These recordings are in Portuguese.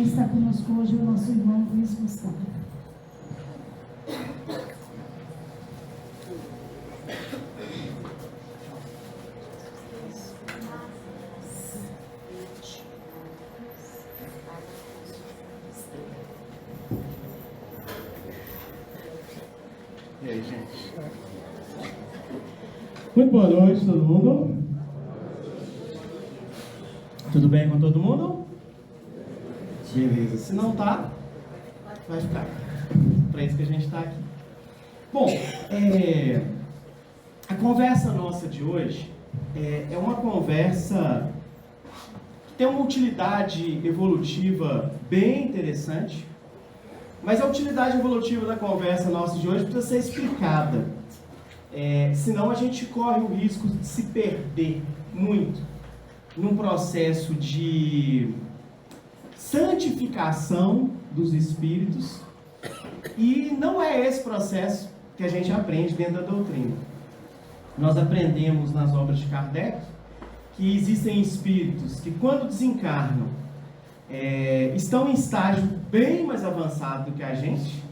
está conosco hoje o nosso irmão Luiz Gustavo. E aí, gente? Muito boa noite, todo mundo. Tudo bem com todo mundo? Beleza. Se não tá, vai ficar. Para isso que a gente está aqui. Bom, a conversa nossa de hoje é uma conversa que tem uma utilidade evolutiva bem interessante. Mas a utilidade evolutiva da conversa nossa de hoje precisa ser explicada. Senão a gente corre o risco de se perder muito num processo de santificação dos espíritos. E não é esse processo que a gente aprende dentro da doutrina. Nós aprendemos nas obras de Kardec que existem espíritos que, quando desencarnam, estão em estágio bem mais avançado do que a gente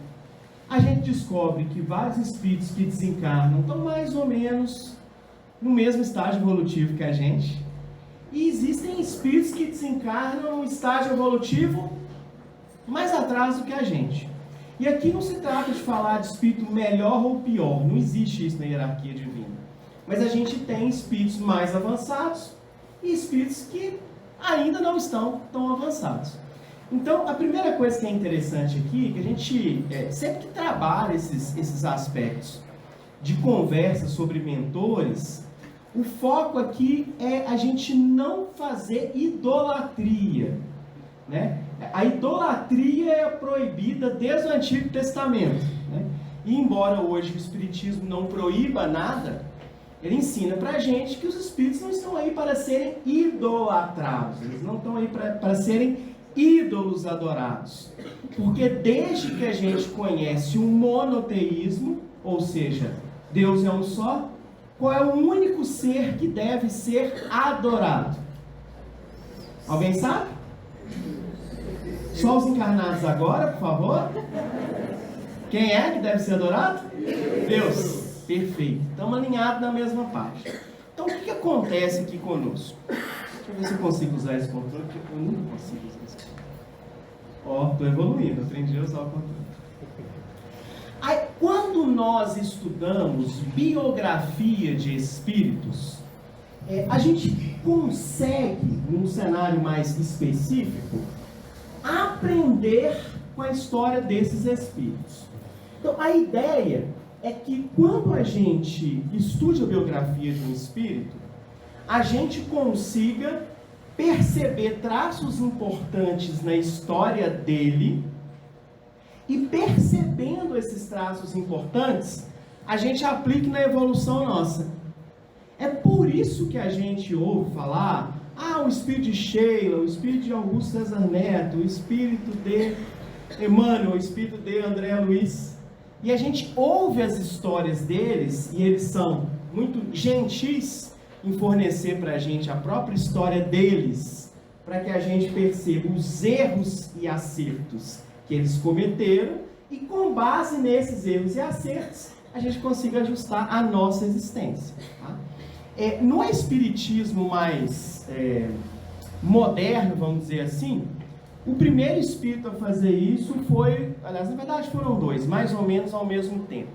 descobre que vários espíritos que desencarnam estão mais ou menos no mesmo estágio evolutivo que a gente, e existem espíritos que desencarnam no estágio evolutivo mais atrás do que a gente. E aqui não se trata de falar de espírito melhor ou pior, não existe isso na hierarquia divina, mas a gente tem espíritos mais avançados e espíritos que ainda não estão tão avançados. Então, a primeira coisa que é interessante aqui, que a gente, sempre que trabalha esses aspectos de conversa sobre mentores, o foco aqui é a gente não fazer idolatria, né? A idolatria é proibida desde o Antigo Testamento, né? E embora hoje o Espiritismo não proíba nada, ele ensina pra gente que os espíritos não estão aí para serem idolatrados, eles não estão aí para serem ídolos adorados. Porque desde que a gente conhece o monoteísmo, ou seja, Deus é um só, qual é o único ser que deve ser adorado? Alguém sabe? Só os encarnados agora, por favor. Quem é que deve ser adorado? Deus. Perfeito. Estamos alinhados na mesma página. Então, o que acontece aqui conosco? Deixa eu ver se eu consigo usar esse controle, porque eu nunca consigo usar esse controle. Estou evoluindo, aprendi a usar o controle. Aí, quando nós estudamos biografia de espíritos, a gente consegue, num cenário mais específico, aprender com a história desses espíritos. Então, a ideia é que quando a gente estude a biografia de um espírito, a gente consiga perceber traços importantes na história dele, e percebendo esses traços importantes, a gente aplique na evolução nossa. É por isso que a gente ouve falar, o espírito de Sheila, o espírito de Augusto César Neto, o espírito de Emmanuel, o espírito de André Luiz. E a gente ouve as histórias deles, e eles são muito gentis em fornecer para a gente a própria história deles, para que a gente perceba os erros e acertos que eles cometeram, e com base nesses erros e acertos, a gente consiga ajustar a nossa existência. Tá? No espiritismo mais moderno, vamos dizer assim, o primeiro espírito a fazer isso foi, aliás, na verdade foram dois, mais ou menos ao mesmo tempo.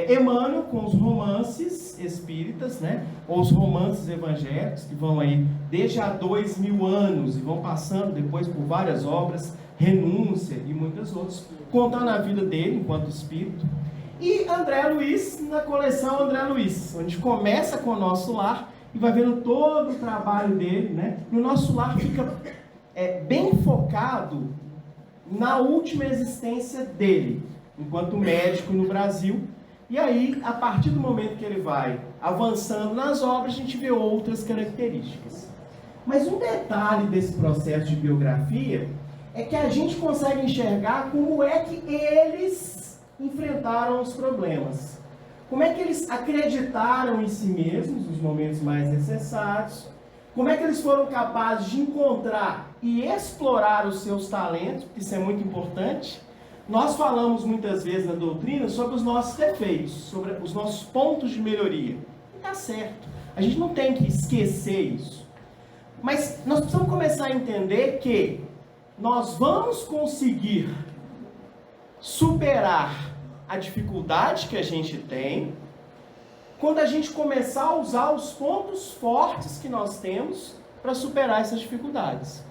Emmanuel, com os romances espíritas, né? Ou os romances evangélicos, que vão aí desde há 2000 anos e vão passando depois por várias obras, Renúncia e muitas outras, contando a vida dele enquanto espírito. E André Luiz, na coleção André Luiz, onde começa com o Nosso Lar e vai vendo todo o trabalho dele, né? E o Nosso Lar fica bem focado na última existência dele, enquanto médico no Brasil. E aí, a partir do momento que ele vai avançando nas obras, a gente vê outras características. Mas um detalhe desse processo de biografia é que a gente consegue enxergar como é que eles enfrentaram os problemas. Como é que eles acreditaram em si mesmos nos momentos mais necessários. Como é que eles foram capazes de encontrar e explorar os seus talentos, porque isso é muito importante. Nós falamos muitas vezes na doutrina sobre os nossos defeitos, sobre os nossos pontos de melhoria. E está certo. A gente não tem que esquecer isso. Mas nós precisamos começar a entender que nós vamos conseguir superar a dificuldade que a gente tem quando a gente começar a usar os pontos fortes que nós temos para superar essas dificuldades.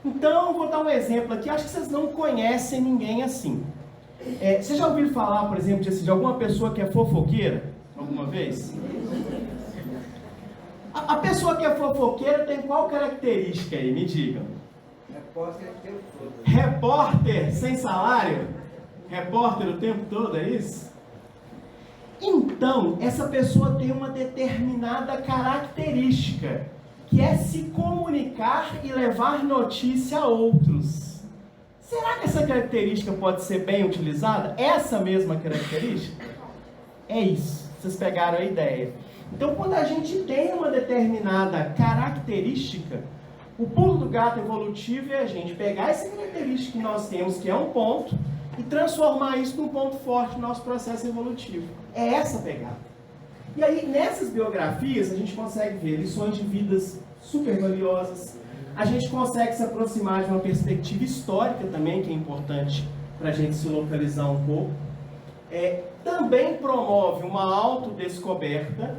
Então, vou dar um exemplo aqui. Acho que vocês não conhecem ninguém assim. Vocês já ouviram falar, por exemplo, de alguma pessoa que é fofoqueira? Alguma vez? A pessoa que é fofoqueira tem qual característica aí? Me digam. Repórter o tempo todo. Repórter sem salário? Repórter o tempo todo, é isso? Então, essa pessoa tem uma determinada característica, que é se comunicar e levar notícia a outros. Será que essa característica pode ser bem utilizada? Essa mesma característica? É isso, vocês pegaram a ideia. Então, quando a gente tem uma determinada característica, o pulo do gato evolutivo é a gente pegar essa característica que nós temos, que é um ponto, e transformar isso num ponto forte no nosso processo evolutivo. É essa a pegada. E aí, nessas biografias, a gente consegue ver lições de vidas super valiosas. A gente consegue se aproximar de uma perspectiva histórica também, que é importante para a gente se localizar um pouco. Também promove uma autodescoberta.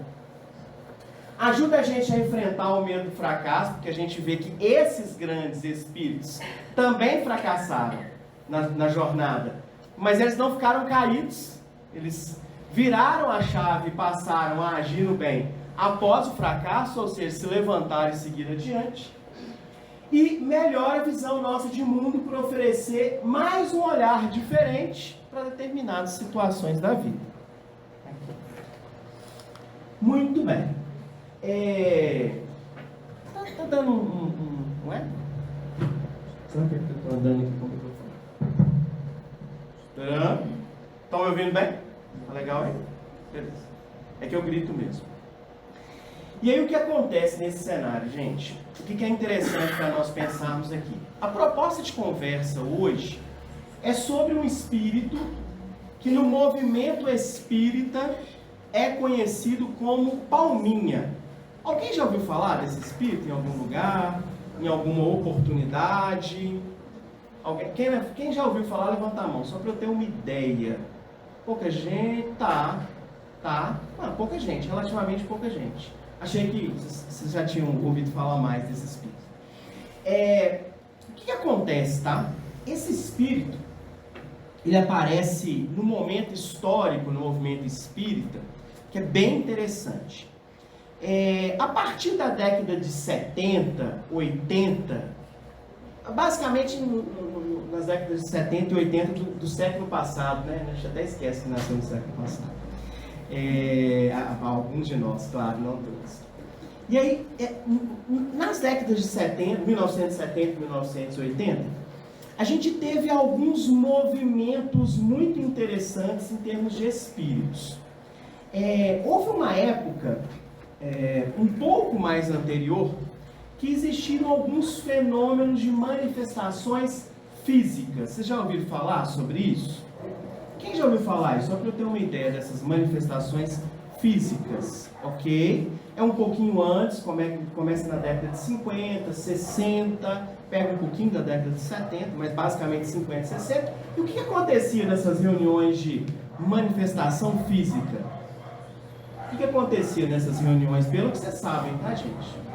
Ajuda a gente a enfrentar o medo do fracasso, porque a gente vê que esses grandes espíritos também fracassaram na jornada. Mas eles não ficaram caídos. Eles viraram a chave e passaram a agir no bem após o fracasso, ou seja, se levantaram e seguir adiante. E melhora a visão nossa de mundo por oferecer mais um olhar diferente para determinadas situações da vida. Muito bem. Tá dando não é? Será que eu estou andando aqui com o microfone? Estão me ouvindo bem? Tá legal aí? Beleza. É que eu grito mesmo. E aí o que acontece nesse cenário, gente? O que é interessante para nós pensarmos aqui? A proposta de conversa hoje é sobre um espírito que no movimento espírita é conhecido como Palminha. Alguém já ouviu falar desse espírito em algum lugar? Em alguma oportunidade? Quem já ouviu falar, levanta a mão, só para eu ter uma ideia. Pouca gente, pouca gente, relativamente pouca gente. Achei que vocês já tinham ouvido falar mais desse espírito. O que acontece, tá? Esse espírito, ele aparece no momento histórico, no movimento espírita, que é bem interessante. A partir da década de 70, 80, basicamente nas décadas de 70 e 80 do século passado, né? A gente até esquece que nasceu no século passado. Alguns de nós, claro, não todos. E aí, nas décadas de 70, 1970 e 1980, a gente teve alguns movimentos muito interessantes em termos de espíritos. Houve uma época, um pouco mais anterior, que existiram alguns fenômenos de manifestações físicas. Vocês já ouviram falar sobre isso? Quem já ouviu falar isso? Só para eu ter uma ideia dessas manifestações físicas, ok? É um pouquinho antes, começa na década de 50, 60, pega um pouquinho da década de 70, mas basicamente 50, 60. E o que acontecia nessas reuniões de manifestação física? O que acontecia nessas reuniões? Pelo que vocês sabem, tá, gente?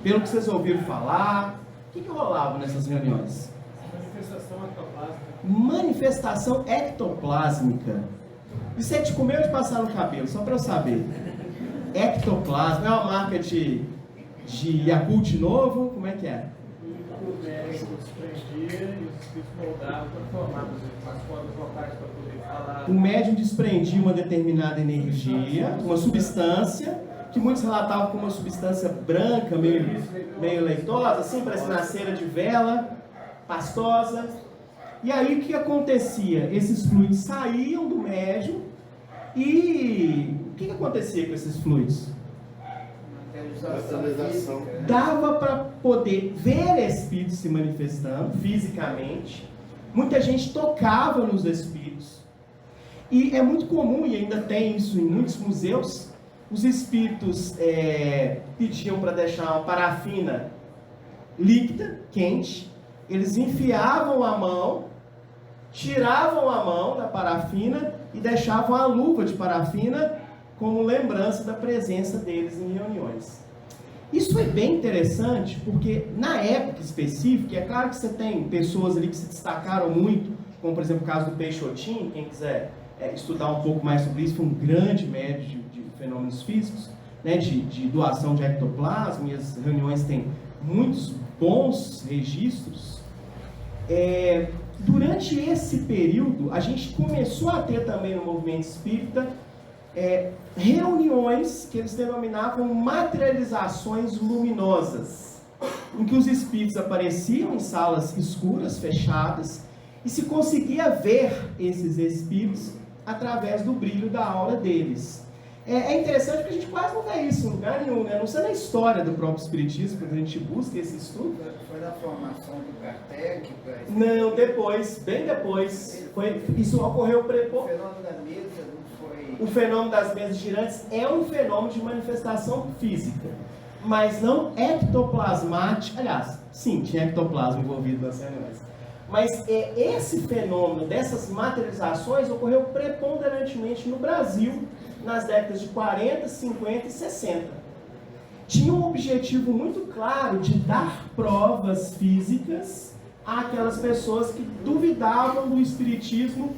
Pelo que vocês ouviram falar, o que rolava nessas reuniões? Manifestação ectoplásmica. Manifestação ectoplásmica. Isso é de comer ou de passar no cabelo? Só para eu saber. Ectoplasma é uma marca de Yakult novo? Como é que é? O médico desprendia e os espíritos moldavam, transformavam as formas locais para poder falar. O médium desprendia uma determinada energia, uma substância, que muitos relatavam como uma substância branca, meio leitosa, assim, parecendo uma cera de vela, pastosa. E aí o que acontecia? Esses fluidos saíam do médium e o que acontecia com esses fluidos? Matéria Materialização. Dava para poder ver espíritos se manifestando fisicamente. Muita gente tocava nos espíritos. E é muito comum, e ainda tem isso em muitos museus, os espíritos pediam para deixar uma parafina líquida, quente. Eles enfiavam a mão, tiravam a mão da parafina e deixavam a luva de parafina como lembrança da presença deles em reuniões. Isso é bem interessante, porque na época específica, é claro que você tem pessoas ali que se destacaram muito, como por exemplo o caso do Peixotin, quem quiser estudar um pouco mais sobre isso, foi um grande médico de fenômenos físicos, né, de doação de ectoplasma, e as reuniões têm muitos bons registros. Durante esse período, a gente começou a ter também no movimento espírita reuniões que eles denominavam materializações luminosas, em que os espíritos apareciam em salas escuras, fechadas, e se conseguia ver esses espíritos através do brilho da aura deles. É interessante porque a gente quase não vê isso em lugar nenhum, né? Não sei na história do próprio espiritismo, quando a gente busca esse estudo. Foi na formação do Kardec? Não, depois, bem depois. Isso ocorreu O fenômeno da mesa não foi... O fenômeno das mesas girantes é um fenômeno de manifestação física, mas não ectoplasmática. Aliás, sim, tinha ectoplasma envolvido nas reuniões. Mas esse fenômeno dessas materializações ocorreu preponderantemente no Brasil nas décadas de 40, 50 e 60. Tinha um objetivo muito claro de dar provas físicas àquelas pessoas que duvidavam do espiritismo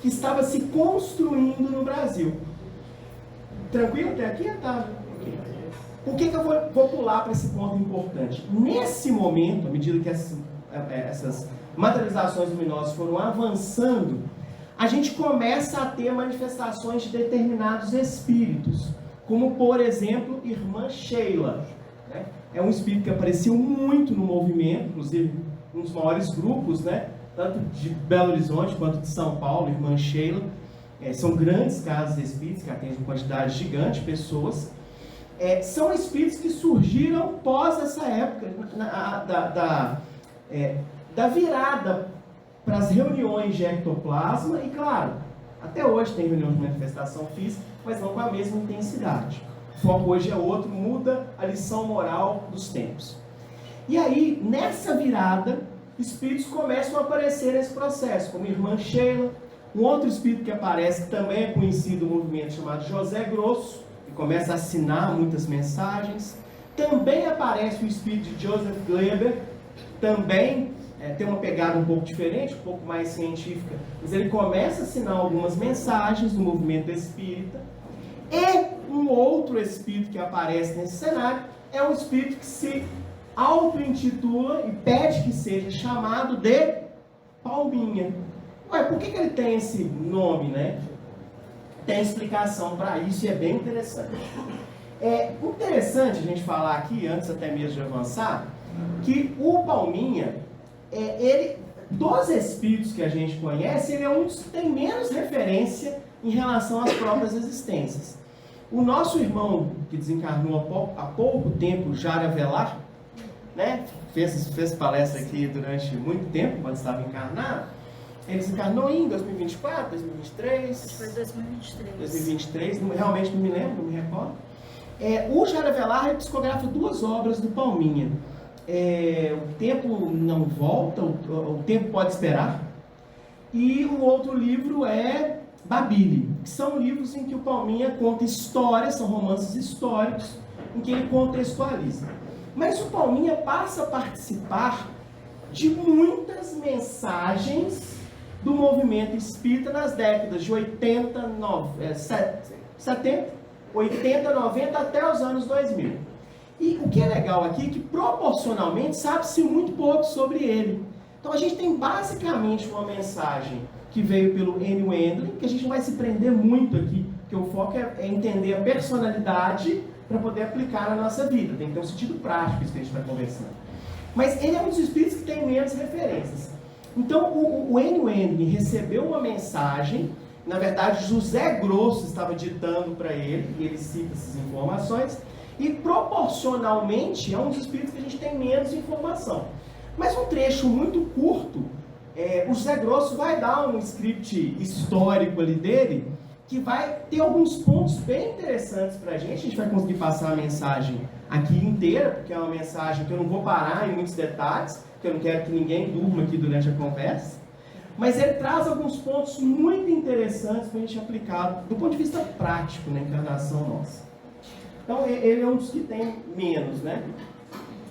que estava se construindo no Brasil. Tranquilo até aqui? Tá. Por que eu vou pular para esse ponto importante? Nesse momento, à medida que essas materializações luminosas foram avançando, a gente começa a ter manifestações de determinados espíritos, como, por exemplo, Irmã Sheila. Né? É um espírito que apareceu muito no movimento, inclusive um dos maiores grupos, né? Tanto de Belo Horizonte quanto de São Paulo, Irmã Sheila. São grandes casas espíritas que atendem uma quantidade gigante de pessoas. São espíritos que surgiram pós essa época da virada para as reuniões de ectoplasma, e claro, até hoje tem reuniões de manifestação física, mas não com a mesma intensidade. O foco hoje é outro, muda a lição moral dos tempos. E aí, nessa virada, espíritos começam a aparecer nesse processo, como Irmã Sheila, um outro espírito que aparece, que também é conhecido no movimento, chamado José Grosso, que começa a assinar muitas mensagens. Também aparece o espírito de Joseph Gleber, também tem uma pegada um pouco diferente, um pouco mais científica, mas ele começa a assinar algumas mensagens do movimento espírita. E um outro espírito que aparece nesse cenário é um espírito que se auto-intitula e pede que seja chamado de Palminha. Ué, por que ele tem esse nome, né? Tem explicação para isso e é bem interessante. Interessante a gente falar aqui, antes até mesmo de avançar, que o Palminha, dos espíritos que a gente conhece, ele é um dos que tem menos referência em relação às próprias existências. O nosso irmão, que desencarnou há pouco tempo, Jário Avelar, né, fez palestra aqui durante muito tempo, quando estava encarnado. Ele desencarnou em 2024, 2023? Acho que foi 2023. 2023, realmente não me lembro, não me recordo. O Jário Avelar psicografa 2 obras do Palminha. O Tempo Não Volta, o Tempo Pode Esperar. E o outro livro é Babile, que são livros em que o Palminha conta histórias, são romances históricos, em que ele contextualiza. Mas o Palminha passa a participar de muitas mensagens do movimento espírita nas décadas de 70, 90 até os anos 2000. E o que é legal aqui é que proporcionalmente sabe-se muito pouco sobre ele. Então a gente tem basicamente uma mensagem que veio pelo N. Wendling, que a gente não vai se prender muito aqui, porque o foco é entender a personalidade para poder aplicar na nossa vida. Tem que ter um sentido prático isso que a gente está conversando. Mas ele é um dos espíritos que tem menos referências. Então o N. Wendling recebeu uma mensagem, na verdade José Grosso estava ditando para ele, e ele cita essas informações, E proporcionalmente é um dos espíritos que a gente tem menos informação. Mas um trecho muito curto, o José Grosso vai dar um script histórico ali dele, que vai ter alguns pontos bem interessantes para a gente vai conseguir passar a mensagem aqui inteira, porque é uma mensagem que eu não vou parar em muitos detalhes, porque eu não quero que ninguém durma aqui durante a conversa. Mas ele traz alguns pontos muito interessantes para a gente aplicar do ponto de vista prático na encarnação nossa. Então, ele é um dos que tem menos, né?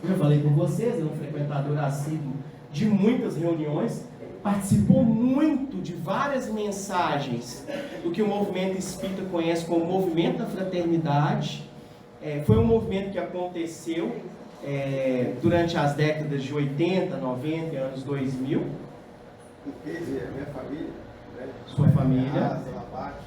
Eu já falei com vocês, ele é um frequentador assíduo de muitas reuniões, participou muito de várias mensagens do que o movimento espírita conhece como movimento da fraternidade. Foi um movimento que aconteceu durante as décadas de 80, 90 e anos 2000. Minha família, né? Sua família? Casa, Abate,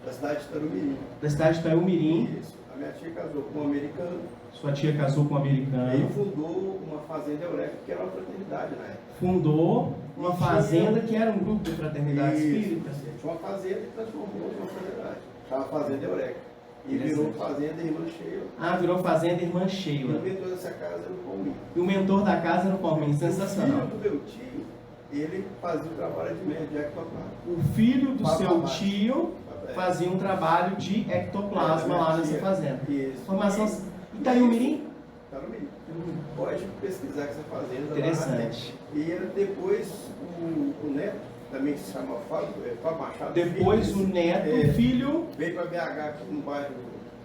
da cidade de Tarumirim. Da cidade de Tarumirim. Isso. A minha tia casou com um americano. Sua tia casou com um americano. E fundou uma fazenda Eureka, que era uma fraternidade na época. Fundou uma fazenda que era um grupo de fraternidade espírita. Tinha uma fazenda que transformou em uma fraternidade. Chama Fazenda Eureka. E virou Fazenda Irmã Sheila. Ah, virou Fazenda Irmã E Sheila. o mentor dessa casa era o Palminho. E o mentor da casa era o Palminho. Sensacional. O filho do meu tio, ele fazia o trabalho de médico de ectoplasma. O filho do seu Bababate. tio fazia um trabalho de ectoplasma lá nessa fazenda. Isso. Formação Itaiomirim? Tarumirim. Pode pesquisar que essa fazenda Interessante. lá. E depois o neto, também que se chama Fábio Machado. Depois filho, o neto, filho, veio para BH aqui no bairro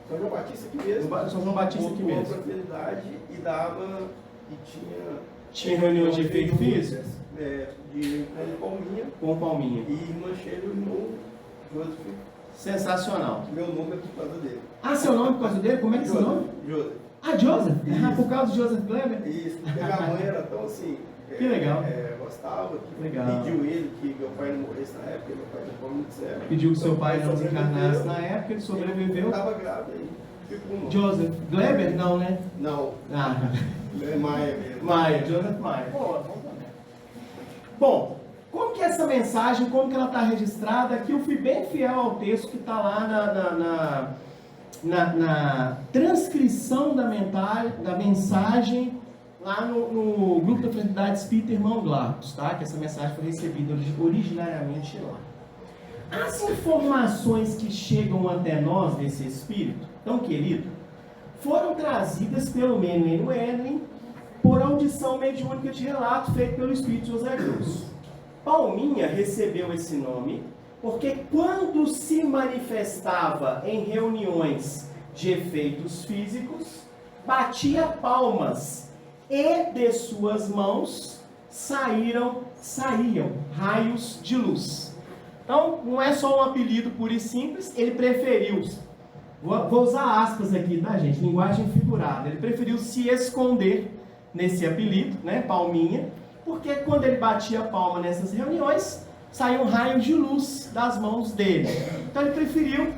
São João Batista aqui mesmo. São João Batista aqui Montou uma mesmo. fraternidade e dava e Tinha reunião de efeito físico? Com Palminha Com o Palminha. e manchei o irmão Joseph. Sensacional. Meu nome é por causa dele. Ah, seu nome por causa dele? Como é que é seu nome? Joseph. Ah, Joseph? Isso. Ah, por causa do Joseph Kleber? Isso, porque minha mãe era tão assim. Que legal. Gostava, que Legal. pediu ele que meu pai não morresse na época, meu pai não muito sério. Pediu que seu pai não sobreviveu. desencarnasse na época, ele sobreviveu. Estava grávida aí. Ficou um... Joseph Kleber? Não, né? Não, Ah, é Maia mesmo. Maia, Joseph Maia. Bom, como que é essa mensagem, como que ela está registrada? Aqui eu fui bem fiel ao texto que está lá na transcrição da mensagem lá no grupo da Fraternidade Espírita Irmão Glapos, tá? Que essa mensagem foi recebida originariamente lá. As informações que chegam até nós desse Espírito, tão querido, foram trazidas pelo Menuhin Edwin por audição mediúnica de relato feito pelo Espírito José Grosso. Palminha recebeu esse nome porque quando se manifestava em reuniões de efeitos físicos, batia palmas e de suas mãos saíam raios de luz. Então, não é só um apelido puro e simples, ele preferiu, vou usar aspas aqui, tá, gente? Linguagem figurada. Ele preferiu se esconder nesse apelido, né, Palminha, porque quando ele batia a palma nessas reuniões, saíam raios de luz das mãos dele. Então ele preferiu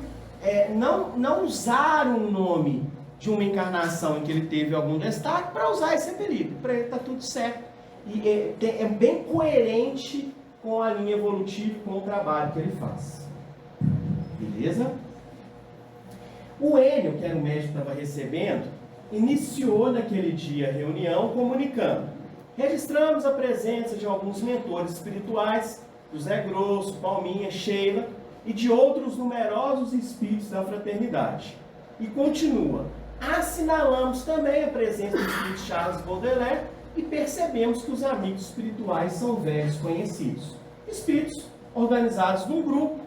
não usar um nome de uma encarnação em que ele teve algum destaque para usar esse apelido. Para ele está tudo certo. E é bem coerente com a linha evolutiva e com o trabalho que ele faz. Beleza? O Enio, que era o médico que estava recebendo, iniciou naquele dia a reunião comunicando: registramos a presença de alguns mentores espirituais, José Grosso, Palminha, Sheila e de outros numerosos espíritos da fraternidade. E continua: assinalamos também a presença do espírito Charles Baudelaire e percebemos que os amigos espirituais são velhos conhecidos. Espíritos organizados num grupo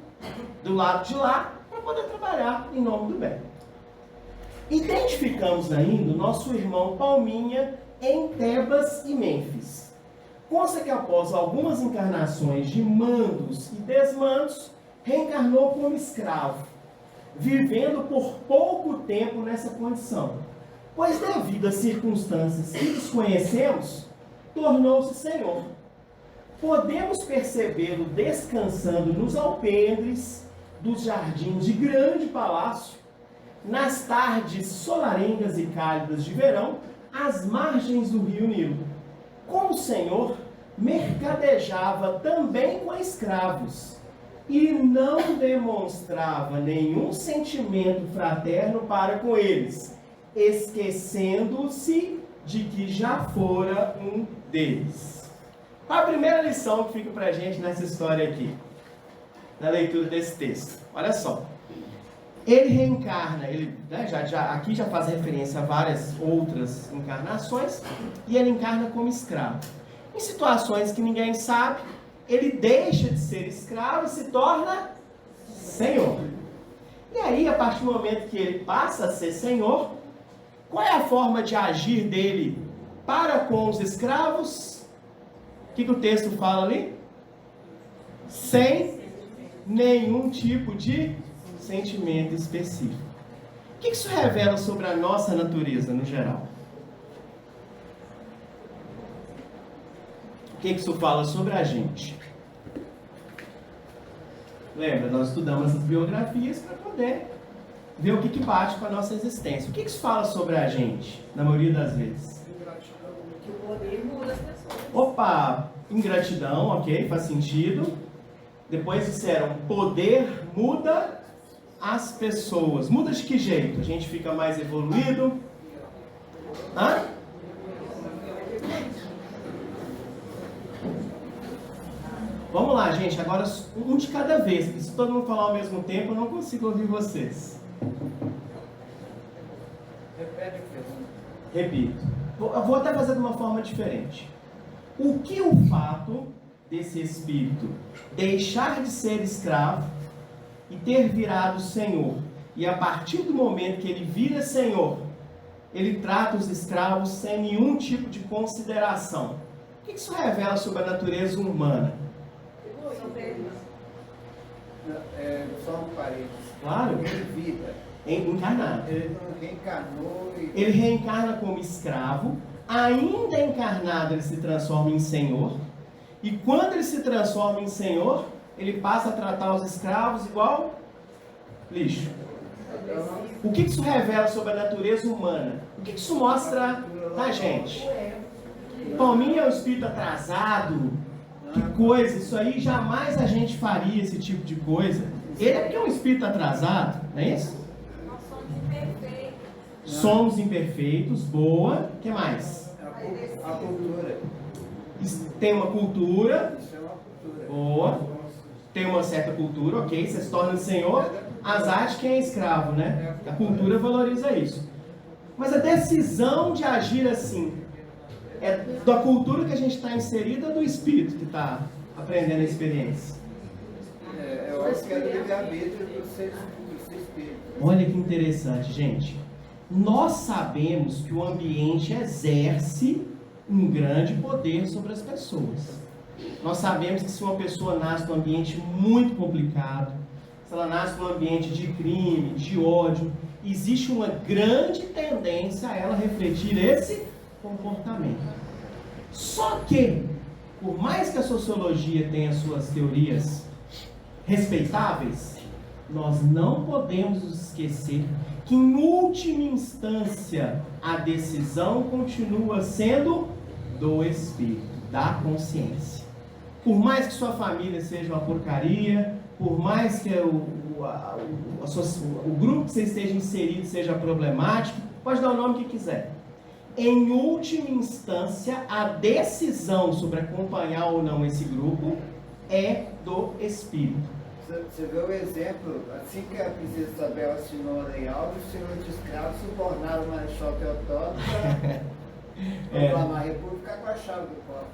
do lado de lá para poder trabalhar em nome do bem. Identificamos ainda o nosso irmão Palminha em Tebas e Mênfis. Consta que após algumas encarnações de mandos e desmandos, reencarnou como escravo, vivendo por pouco tempo nessa condição, pois devido às circunstâncias que desconhecemos, tornou-se senhor. Podemos percebê-lo descansando nos alpendres dos jardins de grande palácio, nas tardes solarengas e cálidas de verão, às margens do rio Nilo. Como o senhor, mercadejava também com escravos e não demonstrava nenhum sentimento fraterno para com eles, esquecendo-se de que já fora um deles. Qual a primeira lição que fica pra gente nessa história aqui? Na leitura desse texto. Olha só. Ele reencarna, aqui já faz referência a várias outras encarnações, e ele encarna como escravo. Em situações que ninguém sabe, ele deixa de ser escravo e se torna senhor. E aí, a partir do momento que ele passa a ser senhor, qual é a forma de agir dele para com os escravos? O que o texto fala ali? Sem nenhum tipo de sentimento específico. O que isso revela sobre a nossa natureza no geral? O que isso fala sobre a gente? Lembra, nós estudamos essas biografias para poder ver o que bate com a nossa existência. O que isso fala sobre a gente, na maioria das vezes? Que o poder muda as pessoas. Opa, ingratidão, ok, faz sentido. Depois disseram, poder muda as pessoas. Muda de que jeito? A gente fica mais evoluído? Hã? Vamos lá, gente. Agora um de cada vez. Porque se todo mundo falar ao mesmo tempo, eu não consigo ouvir vocês. Repete, Fernando. Repito. Eu vou até fazer de uma forma diferente. O que o fato desse espírito deixar de ser escravo e ter virado senhor, e a partir do momento que ele vira senhor, ele trata os escravos sem nenhum tipo de consideração? O que isso revela sobre a natureza humana? Só um parênteses. Claro. Em vida. Encarnado. Ele não reencarnou e... Ele reencarna como escravo, ainda encarnado ele se transforma em senhor, e quando ele se transforma em senhor, ele passa a tratar os escravos igual lixo. O que isso revela sobre a natureza humana? O que isso mostra na gente? Palminha é um espírito atrasado. Que coisa, isso aí jamais a gente faria esse tipo de coisa. Ele é porque é um espírito atrasado, não é isso? Nós somos imperfeitos. Somos imperfeitos, boa. O que mais? A cultura. Tem uma cultura, Isso é uma cultura. boa. Tem uma certa cultura, ok. Você se torna senhor, azar de quem é escravo, né? A cultura valoriza isso. Mas a decisão de agir assim é da cultura que a gente está inserido ou do espírito que está aprendendo a experiência? Eu acho que é do livre-arbítrio do seu espírito. Olha que interessante, gente. Nós sabemos que o ambiente exerce um grande poder sobre as pessoas. Nós sabemos que se uma pessoa nasce num ambiente muito complicado, se ela nasce num ambiente de crime, de ódio, existe uma grande tendência a ela refletir esse comportamento. Só que, por mais que a sociologia tenha suas teorias respeitáveis, nós não podemos nos esquecer que, em última instância, a decisão continua sendo do espírito, da consciência. Por mais que sua família seja uma porcaria, por mais que o grupo que você esteja inserido seja problemático, pode dar o nome que quiser. Em última instância, a decisão sobre acompanhar ou não esse grupo é do espírito. Você vê o exemplo, assim que a princesa Isabel assinou a Lei Áurea, os senhores de escravos subornaram o Marechal Deodoro para proclamar a República com a chave do copo.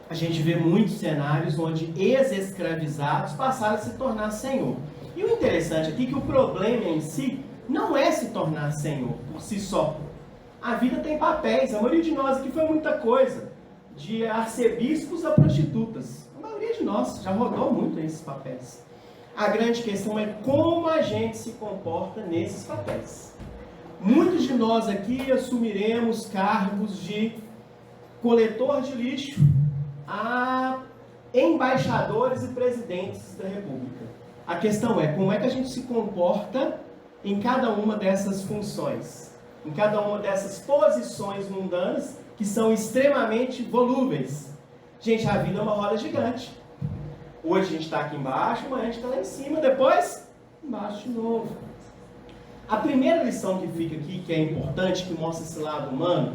A gente vê muitos cenários onde ex-escravizados passaram a se tornar senhor. E o interessante aqui é que o problema em si não é se tornar senhor por si só. A vida tem papéis, a maioria de nós aqui foi muita coisa, de arcebispos a prostitutas. A maioria de nós já rodou muito nesses papéis. A grande questão é como a gente se comporta nesses papéis. Muitos de nós aqui assumiremos cargos de coletor de lixo a embaixadores e presidentes da República. A questão é como é que a gente se comporta em cada uma dessas funções, em cada uma dessas posições mundanas que são extremamente volúveis. Gente, a vida é uma roda gigante. Hoje a gente está aqui embaixo, amanhã a gente está lá em cima, depois embaixo de novo. A primeira lição que fica aqui, que é importante, que mostra esse lado humano,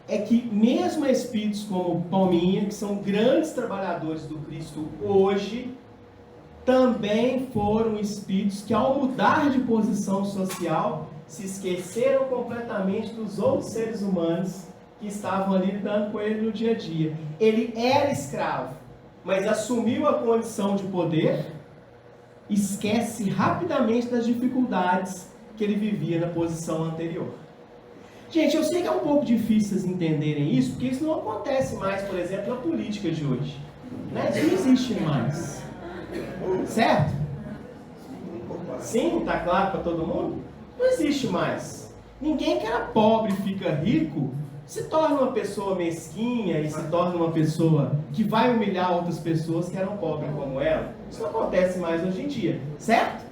é que mesmo espíritos como Palminha, que são grandes trabalhadores do Cristo hoje, também foram espíritos que, ao mudar de posição social, se esqueceram completamente dos outros seres humanos que estavam ali lidando com ele no dia a dia. Ele era escravo, mas assumiu a condição de poder, esquece rapidamente das dificuldades que ele vivia na posição anterior. Gente, eu sei que é um pouco difícil vocês entenderem isso, porque isso não acontece mais, por exemplo, na política de hoje. Né? Isso não existe mais. Certo? Sim, tá claro para todo mundo? Não existe mais. Ninguém que era pobre e fica rico se torna uma pessoa mesquinha e se torna uma pessoa que vai humilhar outras pessoas que eram pobres como ela. Isso não acontece mais hoje em dia. Certo?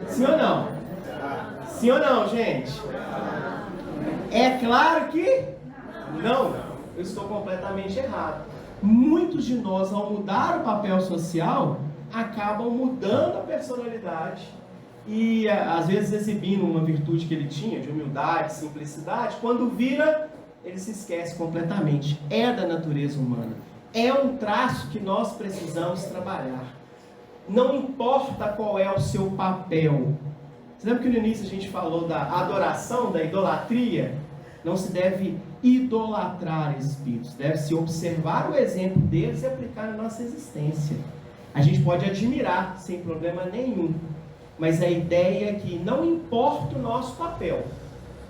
Sim ou não? Sim ou não, gente? É claro que não. Eu estou completamente errado. Muitos de nós, ao mudar o papel social, acabam mudando a personalidade e às vezes exibindo uma virtude que ele tinha, de humildade, simplicidade. Quando vira, ele se esquece completamente. É da natureza humana. É um traço que nós precisamos trabalhar. Não importa qual é o seu papel. Você lembra que no início a gente falou da adoração, da idolatria? Não se deve idolatrar espíritos. Deve-se observar o exemplo deles e aplicar na nossa existência. A gente pode admirar sem problema nenhum. Mas a ideia é que não importa o nosso papel.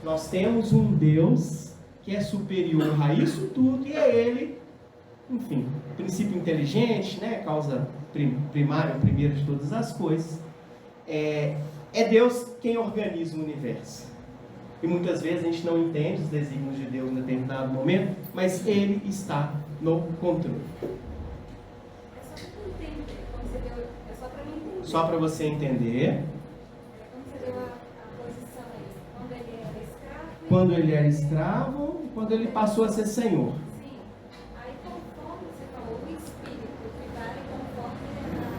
Nós temos um Deus que é superior a isso tudo e é Ele, enfim, princípio inteligente, né? Causa primária, primeira de todas as coisas. É Deus quem organiza o universo. E muitas vezes a gente não entende os desígnios de Deus em determinado momento, mas Ele está no controle. Só para você entender. Como você deu a posição aí? Quando ele era escravo? Quando ele era escravo e quando ele passou a ser senhor. Sim. Aí conforme você falou, o espírito que vale conforme a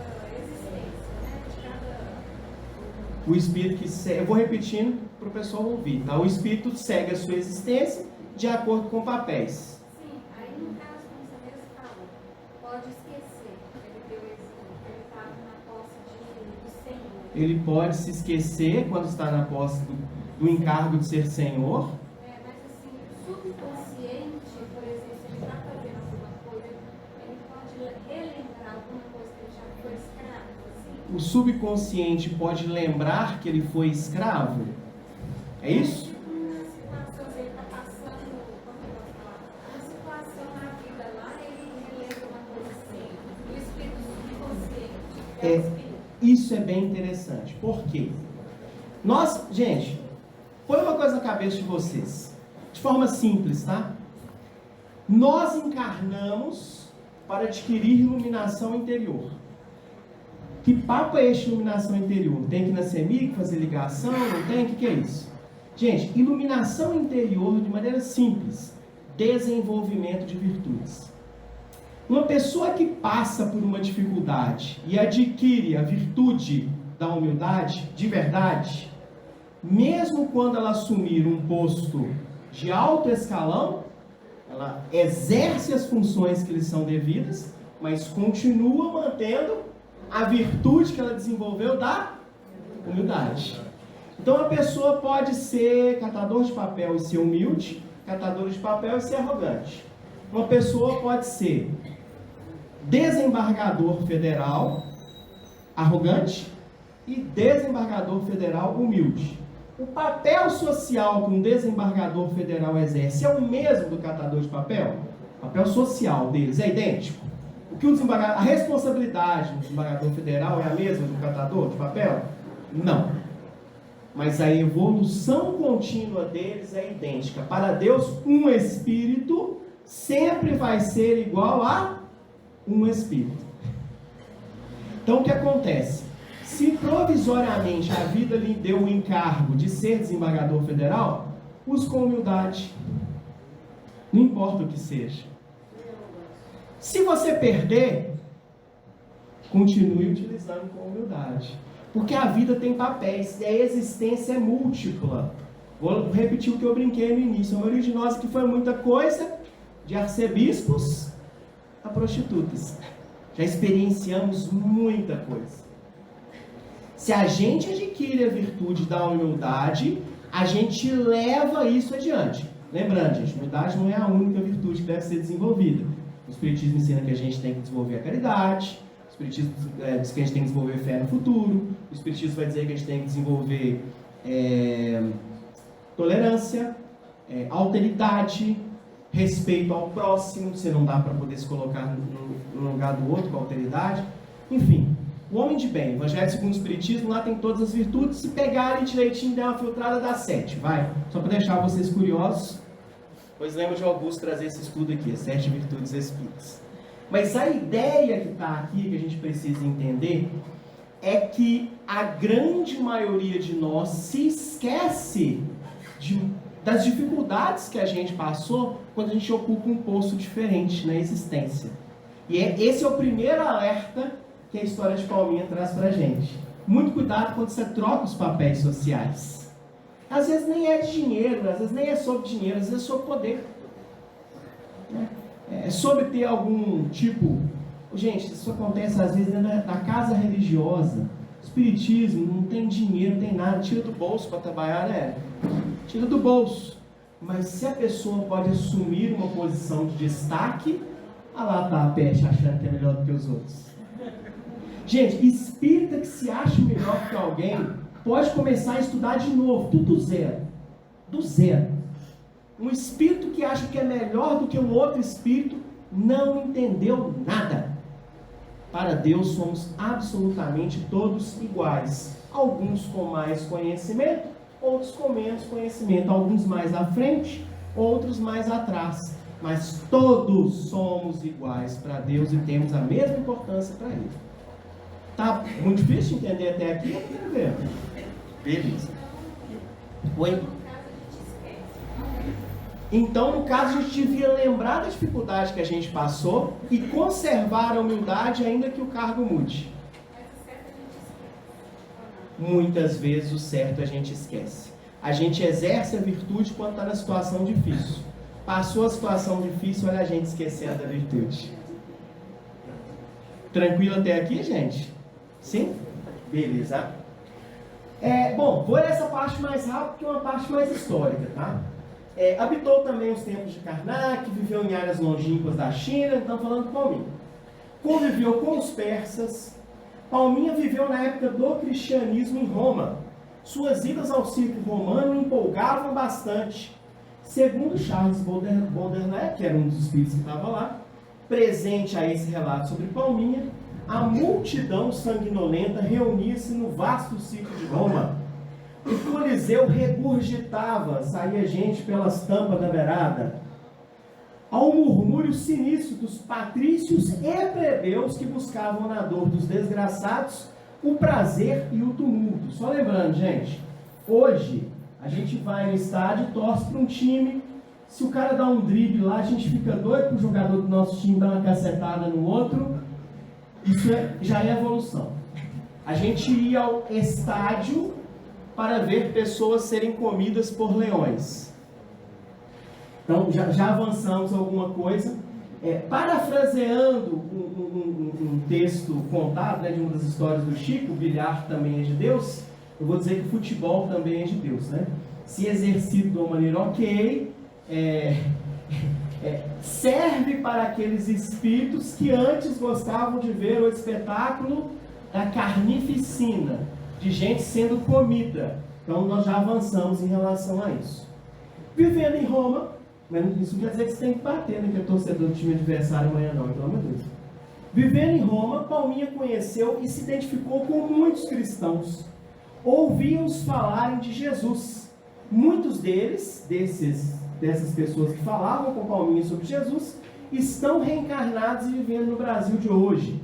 sua existência, né? De cada... O espírito que segue, eu vou repetindo para o pessoal ouvir, tá? O espírito segue a sua existência de acordo com papéis. Sim, aí no caso, como você mesmo falou, pode esquecer. Ele deu exemplo, ele estava na posse do Senhor. Ele pode se esquecer quando está na posse do encargo de ser senhor. Mas assim, o subconsciente, por exemplo, se ele está fazendo alguma coisa, ele pode relembrar alguma coisa que ele já foi escravo, assim. O subconsciente pode lembrar que ele foi escravo? É isso? Uma situação, ele está passando, como eu posso falar, uma situação na vida lá, ele relembra uma coisa assim. O espírito subconsciente é o espírito. Isso é bem interessante. Por quê? Nós, gente, põe uma coisa na cabeça de vocês. De forma simples, tá? Nós encarnamos para adquirir iluminação interior. Que papo é este iluminação interior? Tem que ir na CEMIG fazer ligação? Não tem? O que é isso? Gente, iluminação interior de maneira simples. Desenvolvimento de virtudes. Uma pessoa que passa por uma dificuldade e adquire a virtude da humildade, de verdade, mesmo quando ela assumir um posto de alto escalão, ela exerce as funções que lhe são devidas, mas continua mantendo a virtude que ela desenvolveu da humildade. Então a pessoa pode ser catador de papel e ser humilde, catador de papel e ser arrogante. Uma pessoa pode ser desembargador federal, arrogante, e desembargador federal, humilde. O papel social que um desembargador federal exerce é o mesmo do catador de papel? O papel social deles é idêntico? O que a responsabilidade do desembargador federal é a mesma do catador de papel? Não. Mas a evolução contínua deles é idêntica. Para Deus, um espírito sempre vai ser igual a um espírito. Então o que acontece? Se provisoriamente a vida lhe deu o encargo de ser desembargador federal, use com humildade. Não importa o que seja. Se você perder, continue utilizando com humildade. Porque a vida tem papéis e a existência é múltipla. Vou repetir o que eu brinquei no início. A maioria de nós aqui foi muita coisa, de arcebispos a prostitutas. Já experienciamos muita coisa. Se a gente adquire a virtude da humildade, a gente leva isso adiante. Lembrando, gente, humildade não é a única virtude que deve ser desenvolvida. O Espiritismo ensina que a gente tem que desenvolver a caridade, o Espiritismo diz que a gente tem que desenvolver fé no futuro, o Espiritismo vai dizer que a gente tem que desenvolver tolerância, alteridade, respeito ao próximo, você não dá para poder se colocar no lugar do outro com alteridade. Enfim, o homem de bem, Evangelho segundo o Espiritismo, lá tem todas as virtudes. Se pegarem direitinho e der uma filtrada, dá 7, vai. Só para deixar vocês curiosos, pois lembra de Augusto trazer esse estudo aqui, as 7 virtudes espíritas. Mas a ideia que está aqui, que a gente precisa entender, é que a grande maioria de nós se esquece das dificuldades que a gente passou quando a gente ocupa um posto diferente na existência. E esse é o primeiro alerta que a história de Palminha traz pra gente. Muito cuidado quando você troca os papéis sociais. Às vezes nem é de dinheiro, às vezes nem é sobre dinheiro, às vezes é sobre poder. É sobre ter algum tipo... Gente, isso acontece às vezes na casa religiosa. Espiritismo, não tem dinheiro, não tem nada, tira do bolso para trabalhar, né? Tira do bolso. Mas se a pessoa pode assumir uma posição de destaque, lá tá a peste achando que é melhor do que os outros. Gente, espírita que se acha melhor que alguém, pode começar a estudar de novo, tudo do zero. Do zero. Um espírito que acha que é melhor do que um outro espírito, não entendeu nada. Para Deus somos absolutamente todos iguais. Alguns com mais conhecimento, outros com menos conhecimento. Alguns mais à frente, outros mais atrás. Mas todos somos iguais para Deus e temos a mesma importância para Ele. Tá muito difícil de entender até aqui? Eu quero ver. Beleza. Oi? Então, no caso, a gente devia lembrar da dificuldade que a gente passou e conservar a humildade, ainda que o cargo mude. Muitas vezes o certo a gente esquece. A gente exerce a virtude quando está na situação difícil. Passou a situação difícil, olha a gente esquecendo da virtude. Tranquilo até aqui, gente? Sim? Beleza. Bom, vou nessa parte mais rápido, que é uma parte mais histórica, tá? Habitou também os tempos de Karnak, viveu em áreas longínquas da China, então falando de Palminha. Conviveu com os persas. Palminha viveu na época do cristianismo em Roma. Suas idas ao circo romano empolgavam bastante. Segundo Charles Baudelaire, que era um dos espíritos que estava lá, presente a esse relato sobre Palminha, a multidão sanguinolenta reunia-se no vasto circo de Roma. O Coliseu regurgitava, saía gente pelas tampas da beirada. Ao murmúrio sinistro dos patrícios e plebeus que buscavam na dor dos desgraçados o prazer e o tumulto. Só lembrando, gente, hoje a gente vai no estádio e torce para um time. Se o cara dá um drible lá, a gente fica doido para o jogador do nosso time dar uma cacetada no outro. Isso já é evolução. A gente ia ao estádio para ver pessoas serem comidas por leões. Então, já avançamos alguma coisa. Parafraseando um texto contado, né, de uma das histórias do Chico, o bilhar também é de Deus, eu vou dizer que o futebol também é de Deus, né? Se exercido de uma maneira ok, serve para aqueles espíritos que antes gostavam de ver o espetáculo da carnificina, de gente sendo comida. Então nós já avançamos em relação a isso. Vivendo em Roma, mas isso não quer dizer que você tem que bater, né, que é torcedor do time adversário amanhã não, pelo amor de Deus. Vivendo em Roma, Palminha conheceu e se identificou com muitos cristãos. Ouviam-os falarem de Jesus. Muitos deles, dessas pessoas que falavam com Palminha sobre Jesus, estão reencarnados e vivendo no Brasil de hoje.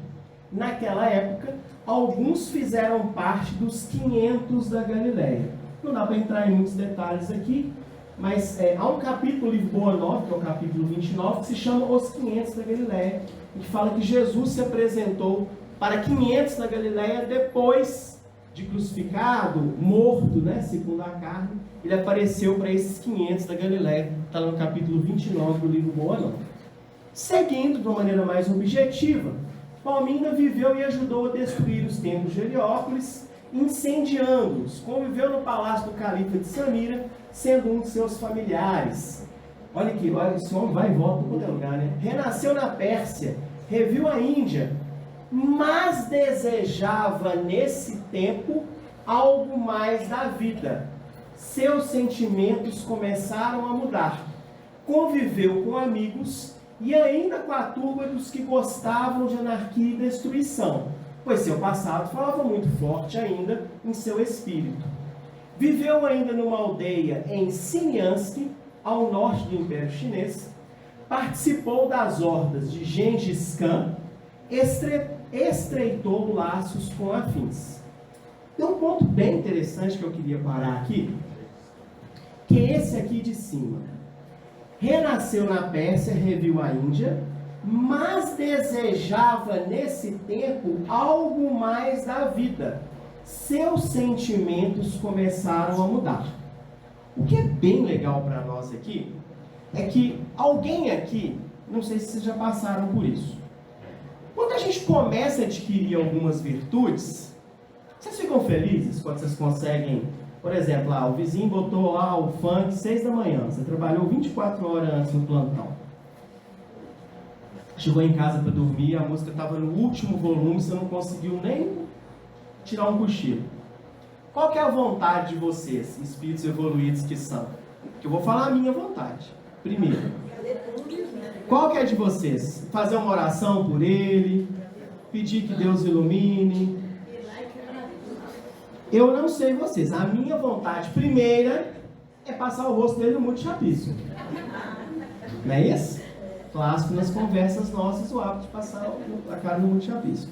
Naquela época, alguns fizeram parte dos 500 da Galileia. Não dá para entrar em muitos detalhes aqui, mas há um capítulo do livro Boa Nova, que é o capítulo 29, que se chama Os 500 da Galileia, que fala que Jesus se apresentou para 500 da Galileia depois de crucificado, morto, né, segundo a carne, ele apareceu para esses 500 da Galileia, está lá no capítulo 29 do livro Boa Nova. Seguindo de uma maneira mais objetiva, Palmina viveu e ajudou a destruir os templos de Heliópolis, incendiando-os. Conviveu no palácio do califa de Samira, sendo um de seus familiares. Olha aqui, olha, esse homem vai e volta para outro lugar, né? Renasceu na Pérsia, reviu a Índia, mas desejava nesse tempo algo mais da vida. Seus sentimentos começaram a mudar. Conviveu com amigos e ainda com a turba dos que gostavam de anarquia e destruição, pois seu passado falava muito forte ainda em seu espírito. Viveu ainda numa aldeia em Siniansk, ao norte do Império Chinês, participou das hordas de Gengis Khan, estreitou laços com afins. Tem um ponto bem interessante que eu queria parar aqui, que é esse aqui de cima. Renasceu na Pérsia, reviu a Índia, mas desejava nesse tempo algo mais da vida. Seus sentimentos começaram a mudar. O que é bem legal para nós aqui, é que alguém aqui, não sei se vocês já passaram por isso, quando a gente começa a adquirir algumas virtudes, vocês ficam felizes quando vocês conseguem, por exemplo, lá, o vizinho botou lá o funk 6 da manhã, você trabalhou 24 horas antes no plantão. Chegou em casa para dormir, a música estava no último volume, você não conseguiu nem tirar um cochilo. Qual que é a vontade de vocês, espíritos evoluídos que são? Que eu vou falar a minha vontade. Primeiro, qual que é de vocês? Fazer uma oração por ele, pedir que Deus ilumine. Eu não sei vocês, a minha vontade primeira é passar o rosto dele no muro de chapisco. Não é isso? Clássico nas conversas nossas, o hábito de passar a cara no muro de chapisco.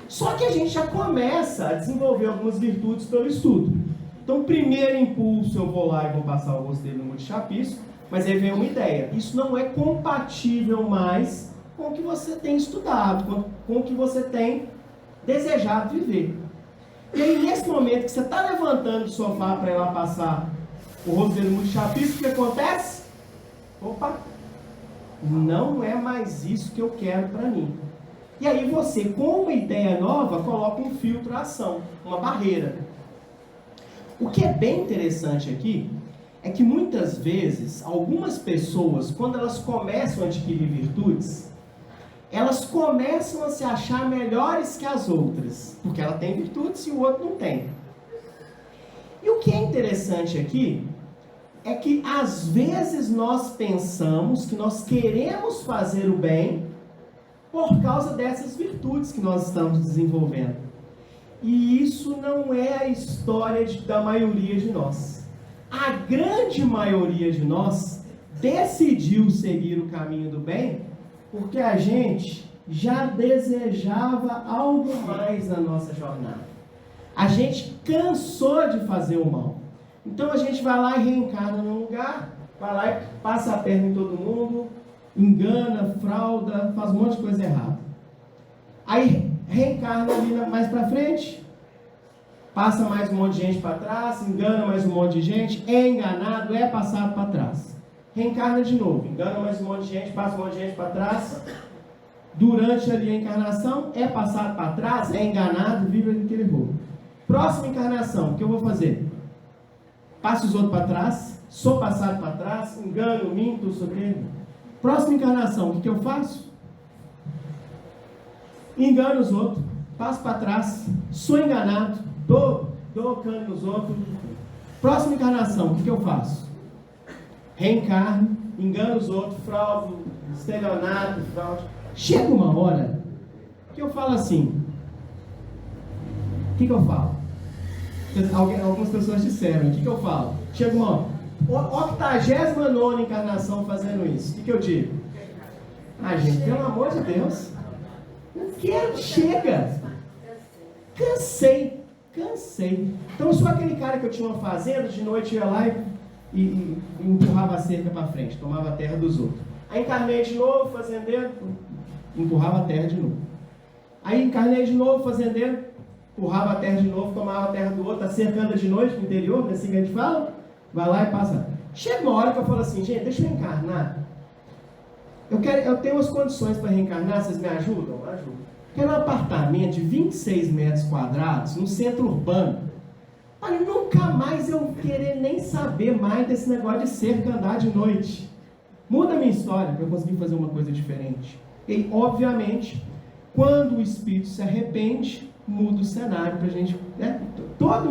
Só que a gente já começa a desenvolver algumas virtudes pelo estudo. Então, primeiro impulso, eu vou lá e vou passar o rosto dele no muro de chapisco, mas aí vem uma ideia. Isso não é compatível mais com o que você tem estudado, com o que você tem desejado viver. E aí, nesse momento que você está levantando do sofá para ir lá passar o rosto dele no muro de chapisco, o que acontece? Opa! Não é mais isso que eu quero para mim. E aí você, com uma ideia nova, coloca um filtro à ação, uma barreira. O que é bem interessante aqui, é que muitas vezes, algumas pessoas, quando elas começam a adquirir virtudes, elas começam a se achar melhores que as outras, porque ela tem virtudes e o outro não tem. E o que é interessante aqui, é que às vezes nós pensamos que nós queremos fazer o bem, por causa dessas virtudes que nós estamos desenvolvendo. E isso não é a história da maioria de nós. A grande maioria de nós decidiu seguir o caminho do bem porque a gente já desejava algo mais na nossa jornada. A gente cansou de fazer o mal. Então a gente vai lá e reencarna num lugar, vai lá e passa a perna em todo mundo, engana, frauda, faz um monte de coisa errada. Aí reencarna ali mais pra frente, passa mais um monte de gente para trás, engana mais um monte de gente, é enganado, é passado para trás. Reencarna de novo, engana mais um monte de gente, passa um monte de gente para trás. Durante ali a encarnação, é passado para trás, é enganado, vive aquele rolo. Próxima encarnação, o que eu vou fazer? Passo os outros para trás, sou passado para trás, engano, minto, sou quê? Próxima encarnação, o que eu faço? Engano os outros, passo para trás, sou enganado, dou cano nos outros. Próxima encarnação, o que eu faço? Reencarno, engano os outros, fraude, estelionato, fraude. Chega uma hora que eu falo assim, o que eu falo? Algumas pessoas disseram, o que eu falo? Chega uma 89ª encarnação fazendo isso. O que eu digo? Ah, gente, pelo amor de Deus. Não quero, chega. Cansei. Então eu sou aquele cara que eu tinha uma fazenda, de noite eu ia lá e empurrava a cerca para frente, tomava a terra dos outros. Aí encarnei de novo, fazendeiro, empurrava a terra de novo. Aí encarnei de novo, fazendeiro, empurrava a terra de novo, tomava a terra do outro, a cerca anda de noite no interior, não é assim que a gente fala? Vai lá e passa. Chega uma hora que eu falo assim, gente, deixa eu reencarnar. Eu tenho umas condições para reencarnar, vocês me ajudam? Ajudam. Quero um apartamento de 26 metros quadrados, no centro urbano. Olha, nunca mais eu querer nem saber mais desse negócio de cerca andar de noite. Muda a minha história para eu conseguir fazer uma coisa diferente. E, obviamente, quando o espírito se arrepende, muda o cenário para a gente... Né? Todo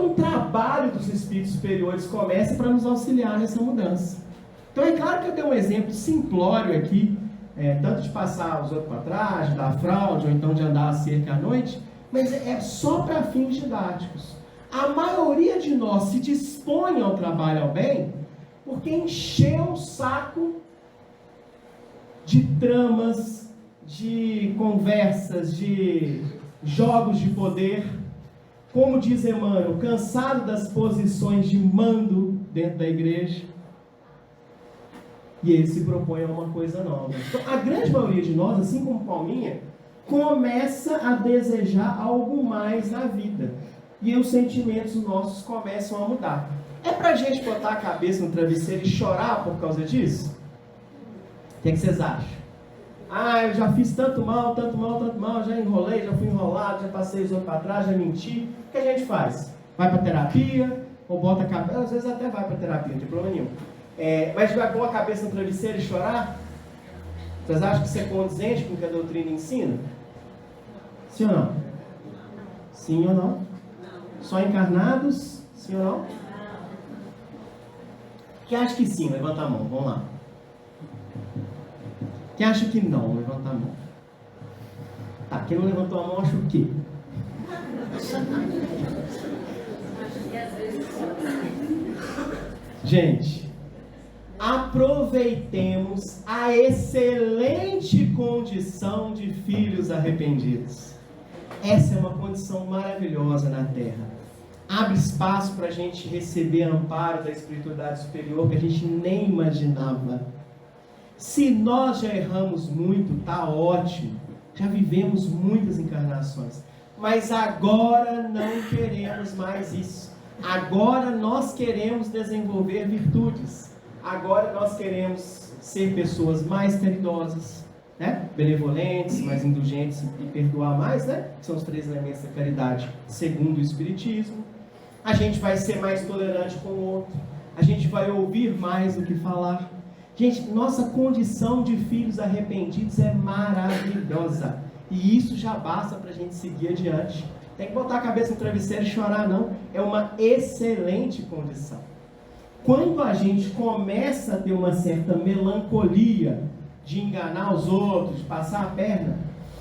um trabalho dos espíritos superiores começa para nos auxiliar nessa mudança. Então é claro que eu dei um exemplo simplório aqui, tanto de passar os outros para trás, de dar fraude, ou então de andar a cerca à noite, mas é só para fins didáticos. A maioria de nós se dispõe ao trabalho ao bem porque encheu o saco de tramas, de conversas, de jogos de poder. Como diz Emmanuel, cansado das posições de mando dentro da igreja. E ele se propõe a uma coisa nova. Então, a grande maioria de nós, assim como Palminha, começa a desejar algo mais na vida. E os sentimentos nossos começam a mudar. É pra gente botar a cabeça no travesseiro e chorar por causa disso? O que vocês acham? Ah, eu já fiz tanto mal, já enrolei, já fui enrolado, já passei os outros para trás, já menti. O que a gente faz? Vai para terapia, ou bota a cabeça, às vezes até vai para terapia, não tem problema nenhum. Mas vai pôr a cabeça no travesseiro e chorar? Vocês acham que isso é condizente com o que a doutrina ensina? Sim ou não? Sim ou não? Só encarnados? Sim ou não? Quem acha que sim? Levanta a mão, vamos lá. Quem acha que não? Levanta a mão. Tá, quem não levantou a mão acha o quê? Gente, aproveitemos a excelente condição de filhos arrependidos. Essa é uma condição maravilhosa na Terra. Abre espaço para a gente receber amparo da espiritualidade superior que a gente nem imaginava. Se nós já erramos muito, tá ótimo. Já vivemos muitas encarnações. Mas agora não queremos mais isso. Agora nós queremos desenvolver virtudes. Agora nós queremos ser pessoas mais caridosas, né? Benevolentes, mais indulgentes e perdoar mais, né? Que são os 3 elementos da caridade, segundo o Espiritismo. A gente vai ser mais tolerante com o outro. A gente vai ouvir mais do que falar. Gente, nossa condição de filhos arrependidos é maravilhosa. E isso já basta para a gente seguir adiante. Tem que botar a cabeça no travesseiro e chorar, não. É uma excelente condição. Quando a gente começa a ter uma certa melancolia de enganar os outros, de passar a perna,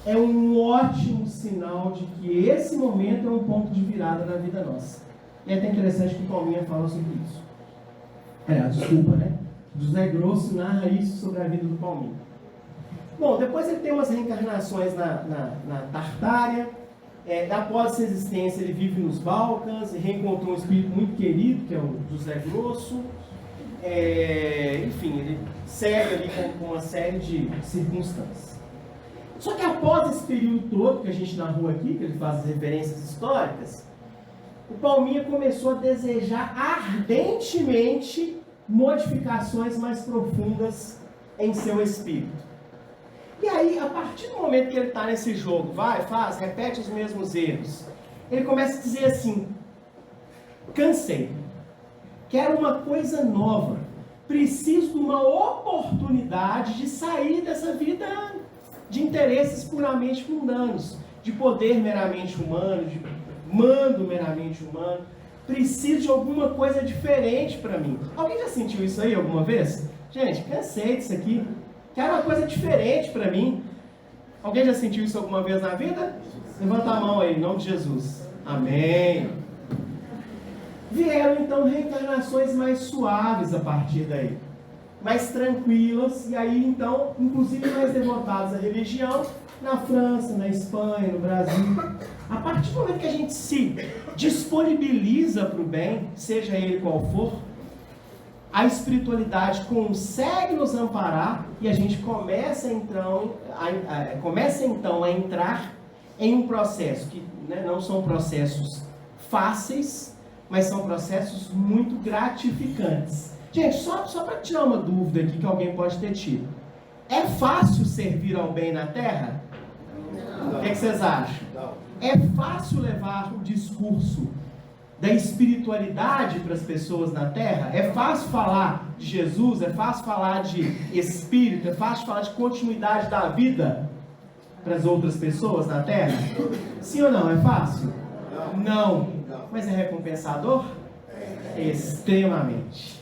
é um ótimo sinal de que esse momento é um ponto de virada na vida nossa. E é até interessante que o Palminha fala sobre isso. Desculpa, né? José Grosso narra isso sobre a vida do Palminha. Bom, depois ele tem umas reencarnações na Tartária. Após essa existência, ele vive nos Balcãs e reencontrou um espírito muito querido, que é o José Grosso. Enfim, ele segue ali com uma série de circunstâncias. Só que após esse período todo que a gente narrou aqui, que ele faz as referências históricas, o Palminha começou a desejar ardentemente modificações mais profundas em seu espírito. E aí, a partir do momento que ele está nesse jogo, repete os mesmos erros, ele começa a dizer assim: cansei, quero uma coisa nova, preciso de uma oportunidade de sair dessa vida de interesses puramente mundanos, de poder meramente humano, de mando meramente humano. Preciso de alguma coisa diferente para mim. Alguém já sentiu isso aí alguma vez? Gente, cansei disso aqui. Quero uma coisa diferente para mim. Alguém já sentiu isso alguma vez na vida? Levanta a mão aí, em nome de Jesus. Amém. Vieram então reencarnações mais suaves a partir daí. Mais tranquilas. E aí então, inclusive mais devotadas à religião. Na França, na Espanha, no Brasil. A partir do momento que a gente se disponibiliza para o bem, seja ele qual for, a espiritualidade consegue nos amparar e a gente começa então a entrar em um processo que, né, não são processos fáceis, mas são processos muito gratificantes. Gente, só para tirar uma dúvida aqui que alguém pode ter tido. É fácil servir ao bem na Terra? O que vocês acham? É fácil levar o discurso da espiritualidade para as pessoas na Terra? É fácil falar de Jesus? É fácil falar de Espírito? É fácil falar de continuidade da vida para as outras pessoas na Terra? Sim ou não? É fácil? Não. Mas é recompensador? Extremamente.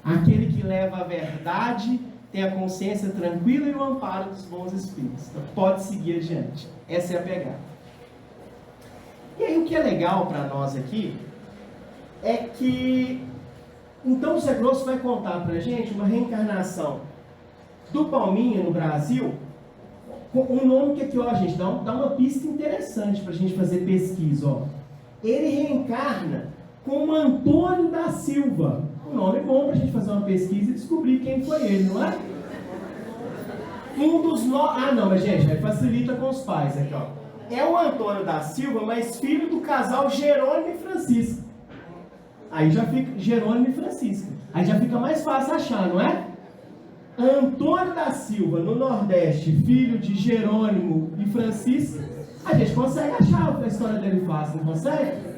Aquele que leva a verdade tem a consciência tranquila e o amparo dos bons espíritos. Então pode seguir adiante. Essa é a pegada. E aí o que é legal para nós aqui é que então o Zé Grosso vai contar para a gente uma reencarnação do Palminha no Brasil, com um nome que aqui, ó, gente, dá uma pista interessante para a gente fazer pesquisa, ó. Ele reencarna como Antônio da Silva. Um nome bom para a gente fazer uma pesquisa e descobrir quem foi ele, não é? Um dos Ah, não, mas gente, aí facilita com os pais aqui, ó. É o Antônio da Silva, mas filho do casal Jerônimo e Francisca. Aí já fica Jerônimo e Francisca. Aí já fica mais fácil achar, não é? Antônio da Silva, no Nordeste, filho de Jerônimo e Francisca. A gente consegue achar a história dele fácil, não consegue?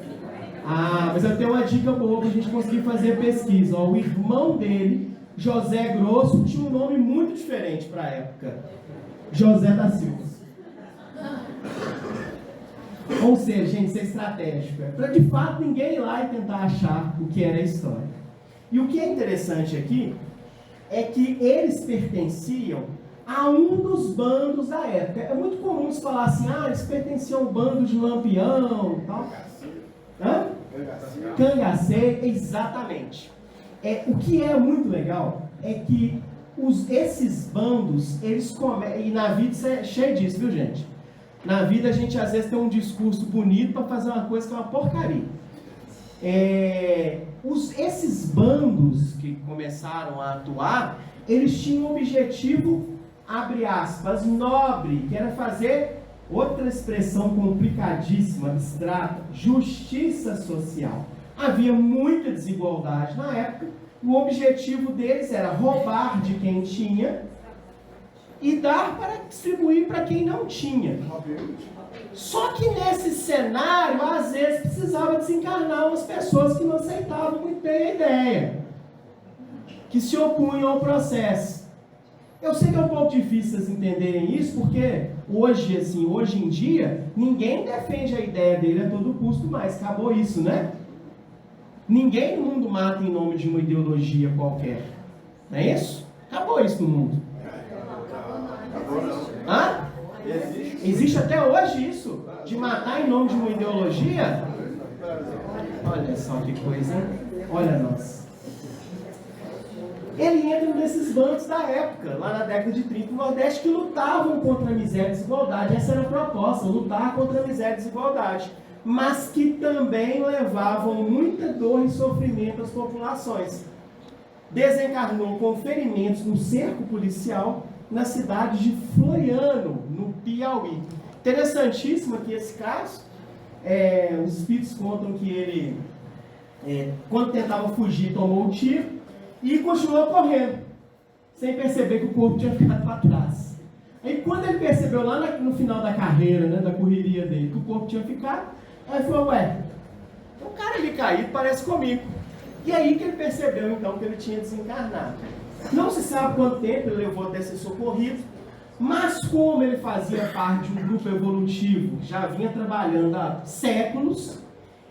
Ah, mas eu tenho uma dica boa para a gente conseguir fazer pesquisa. Ó, o irmão dele, José Grosso, tinha um nome muito diferente para a época. José da Silva. Ou seja, gente, isso é estratégico. É para de fato ninguém ir lá e tentar achar o que era a história. E o que é interessante aqui é que eles pertenciam a um dos bandos da época. É muito comum se falar assim, eles pertenciam ao bando de Lampião e tal. Hã? Cangaceiro, exatamente. O que é muito legal é que esses bandos, eles e na vida isso é cheio disso, viu, gente? Na vida a gente às vezes tem um discurso bonito para fazer uma coisa que é uma porcaria. Esses bandos que começaram a atuar, eles tinham um objetivo, abre aspas, nobre, que era fazer, outra expressão complicadíssima, abstrata, justiça social. Havia muita desigualdade na época, o objetivo deles era roubar de quem tinha e dar para distribuir para quem não tinha. Só que nesse cenário, às vezes precisava desencarnar umas pessoas que não aceitavam muito bem a ideia, que se opunham ao processo. Eu sei que é um pouco difícil vocês entenderem isso, porque hoje em dia, ninguém defende a ideia dele a todo custo mais. Acabou isso, né? Ninguém no mundo mata em nome de uma ideologia qualquer. Não é isso? Acabou isso no mundo. Hã? Existe até hoje isso, de matar em nome de uma ideologia? Olha só que coisa, hein? Olha nós. Ele entra nesses bandos da época, lá na década de 30 no Nordeste, que lutavam contra a miséria e desigualdade. Essa era a proposta, lutar contra a miséria e desigualdade. Mas que também levavam muita dor e sofrimento às populações. Desencarnou com ferimentos no cerco policial na cidade de Floriano, no Piauí. Interessantíssimo aqui esse caso. Os espíritos contam que ele, quando tentava fugir, tomou um tiro e continuou correndo, sem perceber que o corpo tinha ficado para trás. Aí quando ele percebeu lá no final da carreira, né, da correria dele, que o corpo tinha ficado, aí falou, tem um cara ali caído, parece comigo. E aí que ele percebeu então que ele tinha desencarnado. Não se sabe quanto tempo ele levou até ser socorrido, mas como ele fazia parte de um grupo evolutivo, já vinha trabalhando há séculos,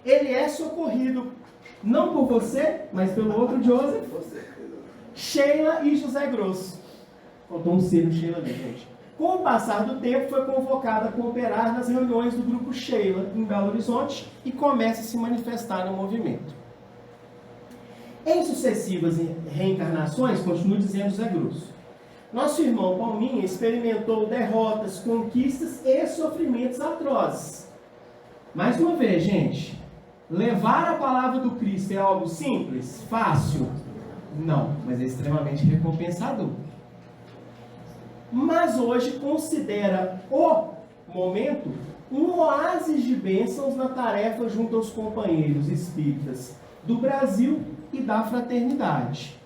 ele é socorrido, não por você, mas pelo outro Joseph, Sheila e José Grosso. Faltou um C no Sheila ali, gente. Com o passar do tempo, foi convocado a cooperar nas reuniões do grupo Sheila, em Belo Horizonte, e começa a se manifestar no movimento. Em sucessivas reencarnações, continua dizendo José Grosso, nosso irmão Palminha experimentou derrotas, conquistas e sofrimentos atrozes. Mais uma vez, gente, levar a palavra do Cristo é algo simples? Fácil? Não, mas é extremamente recompensador. Mas hoje considera o momento um oásis de bênçãos na tarefa junto aos companheiros espíritas do Brasil e da fraternidade.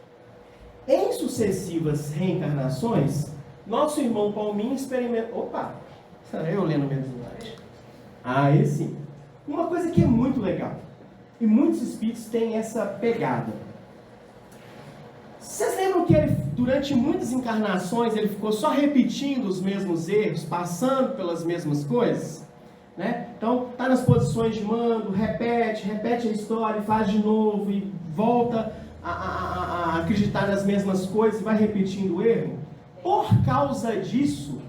Em sucessivas reencarnações, nosso irmão Palminha experimentou... Opa! Eu lendo minha slide. Aí sim. Uma coisa que é muito legal. E muitos espíritos têm essa pegada. Vocês lembram que ele, durante muitas encarnações, ele ficou só repetindo os mesmos erros, passando pelas mesmas coisas? Né? Então, está nas posições de mando, repete a história, faz de novo e volta a acreditar nas mesmas coisas e vai repetindo o erro. Por causa disso,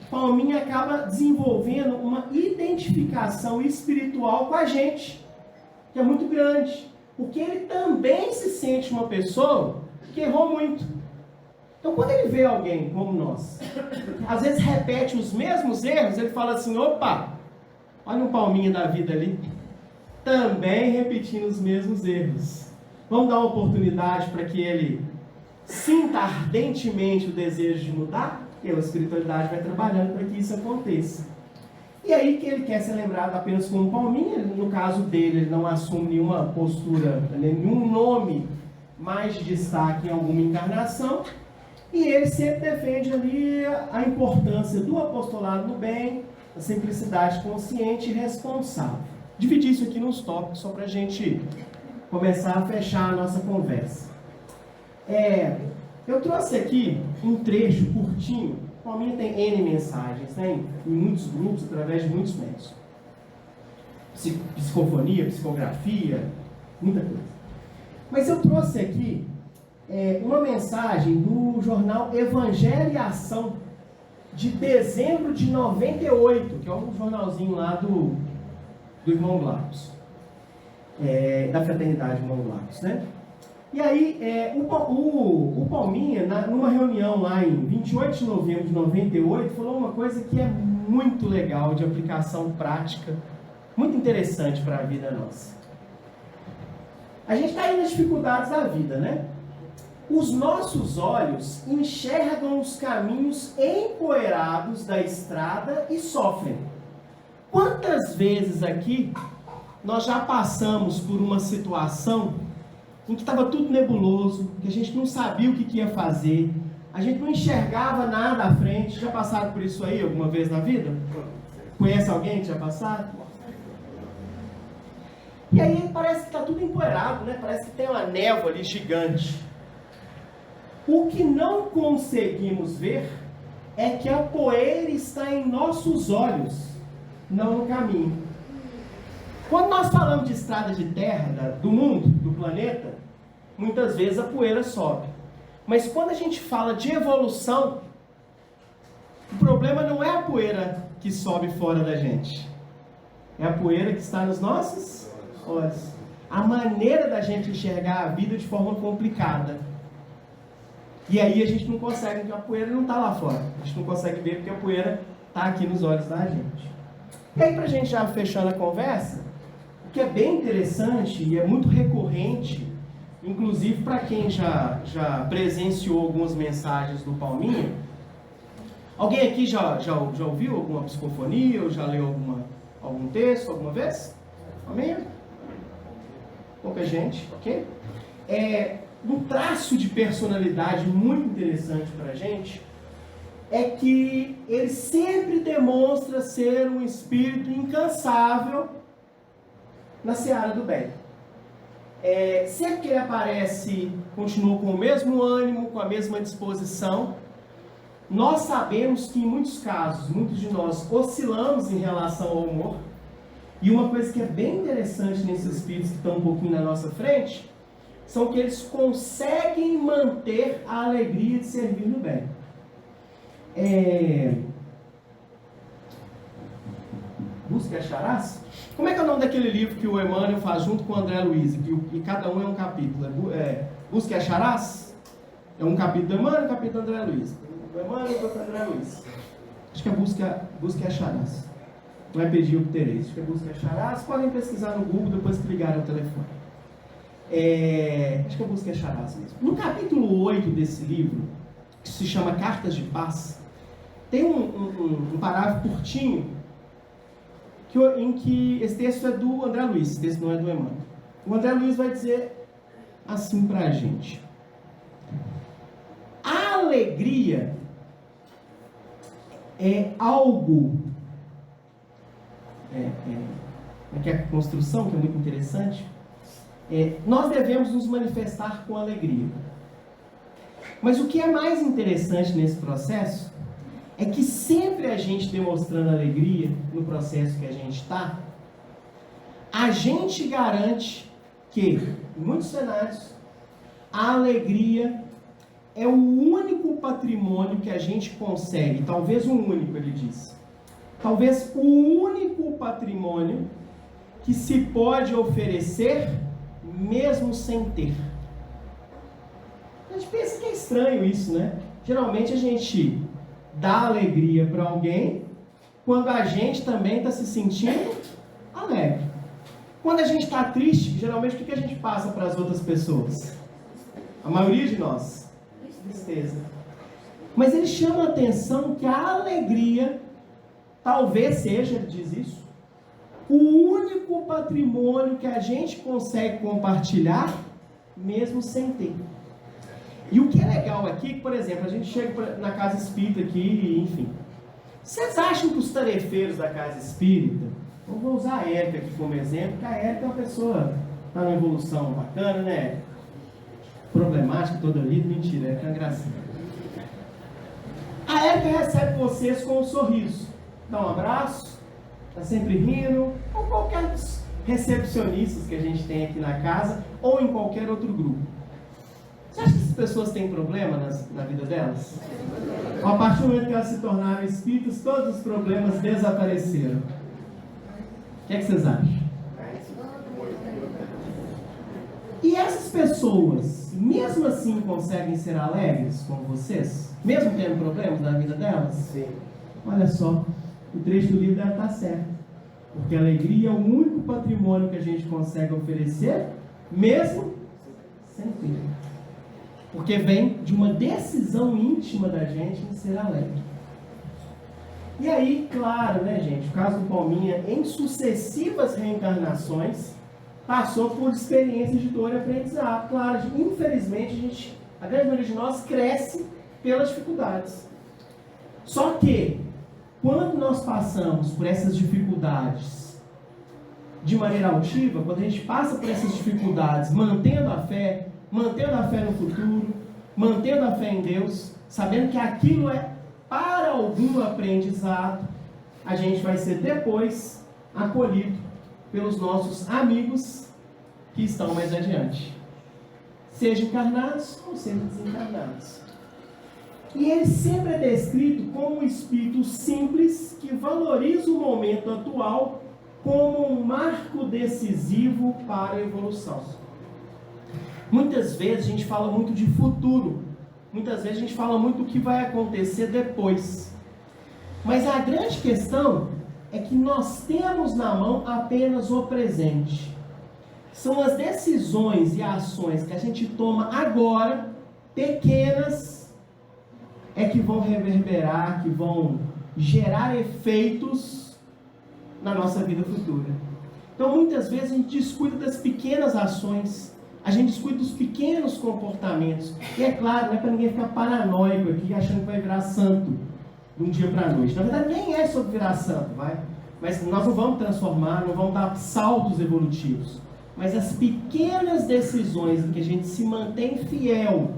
Palminha acaba desenvolvendo uma identificação espiritual com a gente, que é muito grande, porque ele também se sente uma pessoa que errou muito. Então, quando ele vê alguém como nós, às vezes repete os mesmos erros, ele fala assim, opa, olha um Palminha da vida ali, também repetindo os mesmos erros. Vamos dar uma oportunidade para que ele sinta ardentemente o desejo de mudar? E a espiritualidade vai trabalhando para que isso aconteça. E aí que ele quer ser lembrado apenas como Palminha, no caso dele, ele não assume nenhuma postura, nenhum nome mais de destaque em alguma encarnação, e ele sempre defende ali a importância do apostolado do bem, a simplicidade consciente e responsável. Dividir isso aqui nos tópicos, só para a gente começar a fechar a nossa conversa. Eu trouxe aqui um trecho curtinho. O Palminha tem N mensagens, né, em muitos grupos, através de muitos métodos. Psicofonia, psicografia, muita coisa. Mas eu trouxe aqui uma mensagem do jornal Evangelho e Ação, de dezembro de 98, que é um jornalzinho lá do irmão Glaucus, da fraternidade irmão Glaucus, né? E aí, o Palminha, numa reunião lá em 28 de novembro de 98, falou uma coisa que é muito legal, de aplicação prática, muito interessante para a vida nossa. A gente está aí nas dificuldades da vida, né? Os nossos olhos enxergam os caminhos empoeirados da estrada e sofrem. Quantas vezes aqui nós já passamos por uma situação em que estava tudo nebuloso, que a gente não sabia o que ia fazer, a gente não enxergava nada à frente? Já passaram por isso aí alguma vez na vida? Conhece alguém que já passaram? E aí parece que está tudo empoeirado, né? Parece que tem uma névoa ali gigante. O que não conseguimos ver é que a poeira está em nossos olhos, não no caminho. Quando nós falamos de estrada de terra, do mundo, do planeta, muitas vezes a poeira sobe. Mas quando a gente fala de evolução, o problema não é a poeira que sobe fora da gente. É a poeira que está nos nossos olhos. A maneira da gente enxergar a vida de forma complicada. E aí a gente não consegue, porque a poeira não está lá fora. A gente não consegue ver porque a poeira está aqui nos olhos da gente. E aí, para a gente já fechando a conversa, o que é bem interessante e é muito recorrente, inclusive para quem já presenciou algumas mensagens do Palminha. Alguém aqui já ouviu alguma psicofonia ou já leu algum texto alguma vez? Palminha? Pouca gente, ok? Um traço de personalidade muito interessante para a gente é que ele sempre demonstra ser um espírito incansável na seara do bem. Sempre que ele aparece, continua com o mesmo ânimo, com a mesma disposição. Nós sabemos que em muitos casos, muitos de nós oscilamos em relação ao humor. E uma coisa que é bem interessante nesses espíritos que estão um pouquinho na nossa frente, são que eles conseguem manter a alegria de servir no bem. Busca e acharás? Como é que é o nome daquele livro que o Emmanuel faz junto com o André Luiz, e cada um é um capítulo? Busca e acharás? É um capítulo do Emmanuel e um capítulo do André Luiz. Do Emmanuel e do André Luiz. Acho que é busca e acharás. Não é pedir o que tereis. Acho que é busca e acharás. Podem pesquisar no Google depois que ligarem o telefone. Acho que é busca e acharás mesmo. No capítulo 8 desse livro, que se chama Cartas de Paz, tem um parágrafo curtinho em que esse texto é do André Luiz, esse texto não é do Emmanuel. O André Luiz vai dizer assim para a gente: a alegria é algo, que é a construção, que é muito interessante, nós devemos nos manifestar com alegria. Mas o que é mais interessante nesse processo é que sempre a gente demonstrando alegria no processo que a gente está, a gente garante que, em muitos cenários, a alegria é o único patrimônio que a gente consegue, talvez o único, ele diz, talvez o único patrimônio que se pode oferecer mesmo sem ter. A gente pensa que é estranho isso, né? Geralmente a gente dá alegria para alguém quando a gente também está se sentindo alegre. Quando a gente está triste, geralmente o que a gente passa para as outras pessoas? A maioria de nós, tristeza. Mas ele chama a atenção que a alegria talvez seja, ele diz isso, o único patrimônio que a gente consegue compartilhar mesmo sem ter. E o que é legal aqui, por exemplo, a gente chega na casa espírita aqui, enfim. Vocês acham que os tarefeiros da casa espírita, eu vou usar a Érica aqui como exemplo, porque a Érica é uma pessoa, está numa evolução bacana, né? Problemática toda a vida, mentira, é uma gracinha. A Érica recebe vocês com um sorriso, dá um abraço, está sempre rindo, ou qualquer dos recepcionistas que a gente tem aqui na casa, ou em qualquer outro grupo. Você acha que essas pessoas têm problema na vida delas? A partir do momento que elas se tornaram espíritas, todos os problemas desapareceram. O que é que vocês acham? E essas pessoas, mesmo assim, conseguem ser alegres com vocês? Mesmo tendo problemas na vida delas? Sim. Olha só, o trecho do livro deve estar certo. Porque a alegria é o único patrimônio que a gente consegue oferecer, mesmo sem ter. Porque vem de uma decisão íntima da gente em ser alegre. E aí, claro, né, gente, o caso do Palminha, em sucessivas reencarnações, passou por experiências de dor e aprendizado. Claro, infelizmente, a grande maioria de nós cresce pelas dificuldades. Só que, quando nós passamos por essas dificuldades de maneira altiva, quando a gente passa por essas dificuldades mantendo a fé no futuro, mantendo a fé em Deus, sabendo que aquilo é para algum aprendizado, a gente vai ser depois acolhido pelos nossos amigos que estão mais adiante, seja encarnados ou seja desencarnados. E ele sempre é descrito como um espírito simples que valoriza o momento atual como um marco decisivo para a evolução. Muitas vezes a gente fala muito de futuro, muitas vezes a gente fala muito do que vai acontecer depois. Mas a grande questão é que nós temos na mão apenas o presente. São as decisões e ações que a gente toma agora, pequenas, que vão reverberar, que vão gerar efeitos na nossa vida futura. Então muitas vezes a gente descuida das pequenas ações, a gente descuida dos pequenos comportamentos. E é claro, não é para ninguém ficar paranoico aqui, achando que vai virar santo de um dia para a noite. Na verdade, nem é sobre virar santo, vai? Mas nós não vamos transformar, não vamos dar saltos evolutivos. Mas as pequenas decisões em que a gente se mantém fiel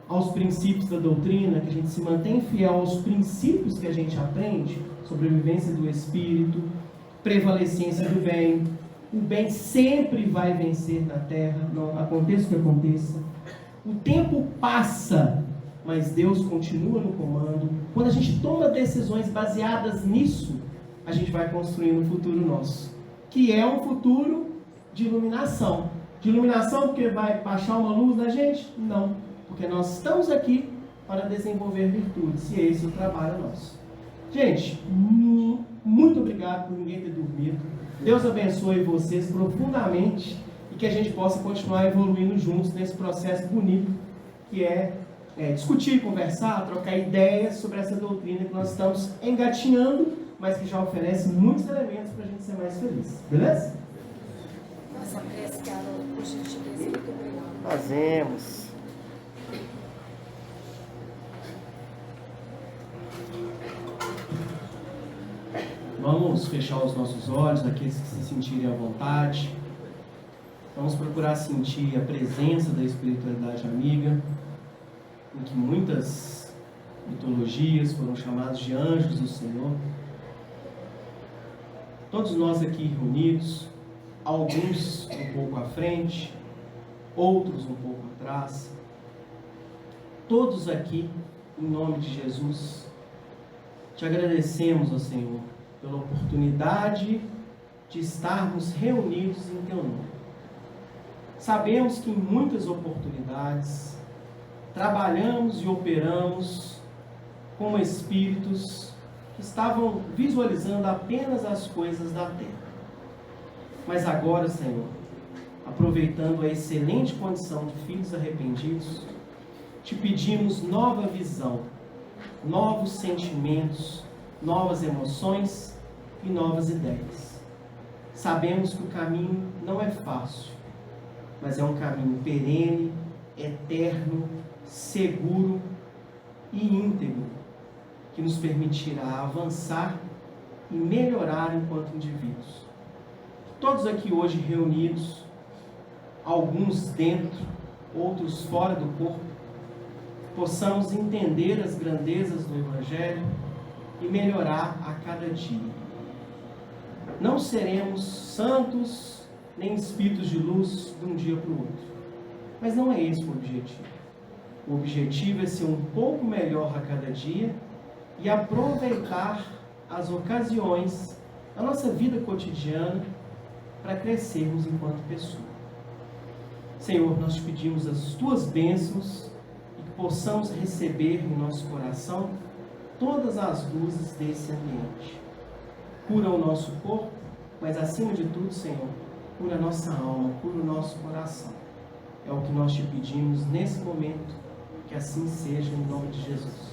aos princípios da doutrina, que a gente se mantém fiel aos princípios que a gente aprende, sobrevivência do espírito, prevalecência do bem. O bem sempre vai vencer na Terra, não aconteça o que aconteça. O tempo passa, mas Deus continua no comando. Quando a gente toma decisões baseadas nisso, a gente vai construindo um futuro nosso, que é um futuro de iluminação. De iluminação porque vai baixar uma luz na gente? Não, porque nós estamos aqui para desenvolver virtudes, e esse é o trabalho nosso. Gente, muito obrigado por ninguém ter dormido. Deus abençoe vocês profundamente e que a gente possa continuar evoluindo juntos nesse processo bonito que é discutir, conversar, trocar ideias sobre essa doutrina que nós estamos engatinhando, mas que já oferece muitos elementos para a gente ser mais feliz. Beleza? Nossa prece, Carol, por gentileza, muito obrigada. Fazemos. Vamos fechar os nossos olhos, aqueles que se sentirem à vontade. Vamos procurar sentir a presença da espiritualidade amiga, em que muitas mitologias foram chamadas de anjos do Senhor. Todos nós aqui reunidos, alguns um pouco à frente, outros um pouco atrás, todos aqui, em nome de Jesus, te agradecemos, ó Senhor, pela oportunidade de estarmos reunidos em Teu nome. Sabemos que em muitas oportunidades trabalhamos e operamos como espíritos que estavam visualizando apenas as coisas da terra. Mas agora, Senhor, aproveitando a excelente condição de filhos arrependidos, te pedimos nova visão, novos sentimentos, novas emoções e novas ideias. Sabemos que o caminho não é fácil, mas é um caminho perene, eterno, seguro e íntegro, que nos permitirá avançar e melhorar enquanto indivíduos. Todos aqui hoje reunidos, alguns dentro, outros fora do corpo, possamos entender as grandezas do Evangelho e melhorar a cada dia. Não seremos santos nem espíritos de luz de um dia para o outro, mas não é esse o objetivo. O objetivo é ser um pouco melhor a cada dia e aproveitar as ocasiões da nossa vida cotidiana para crescermos enquanto pessoa. Senhor, nós te pedimos as Tuas bênçãos e que possamos receber em nosso coração todas as luzes desse ambiente. Cura o nosso corpo, mas acima de tudo, Senhor, cura a nossa alma, cura o nosso coração. É o que nós te pedimos nesse momento, que assim seja em nome de Jesus.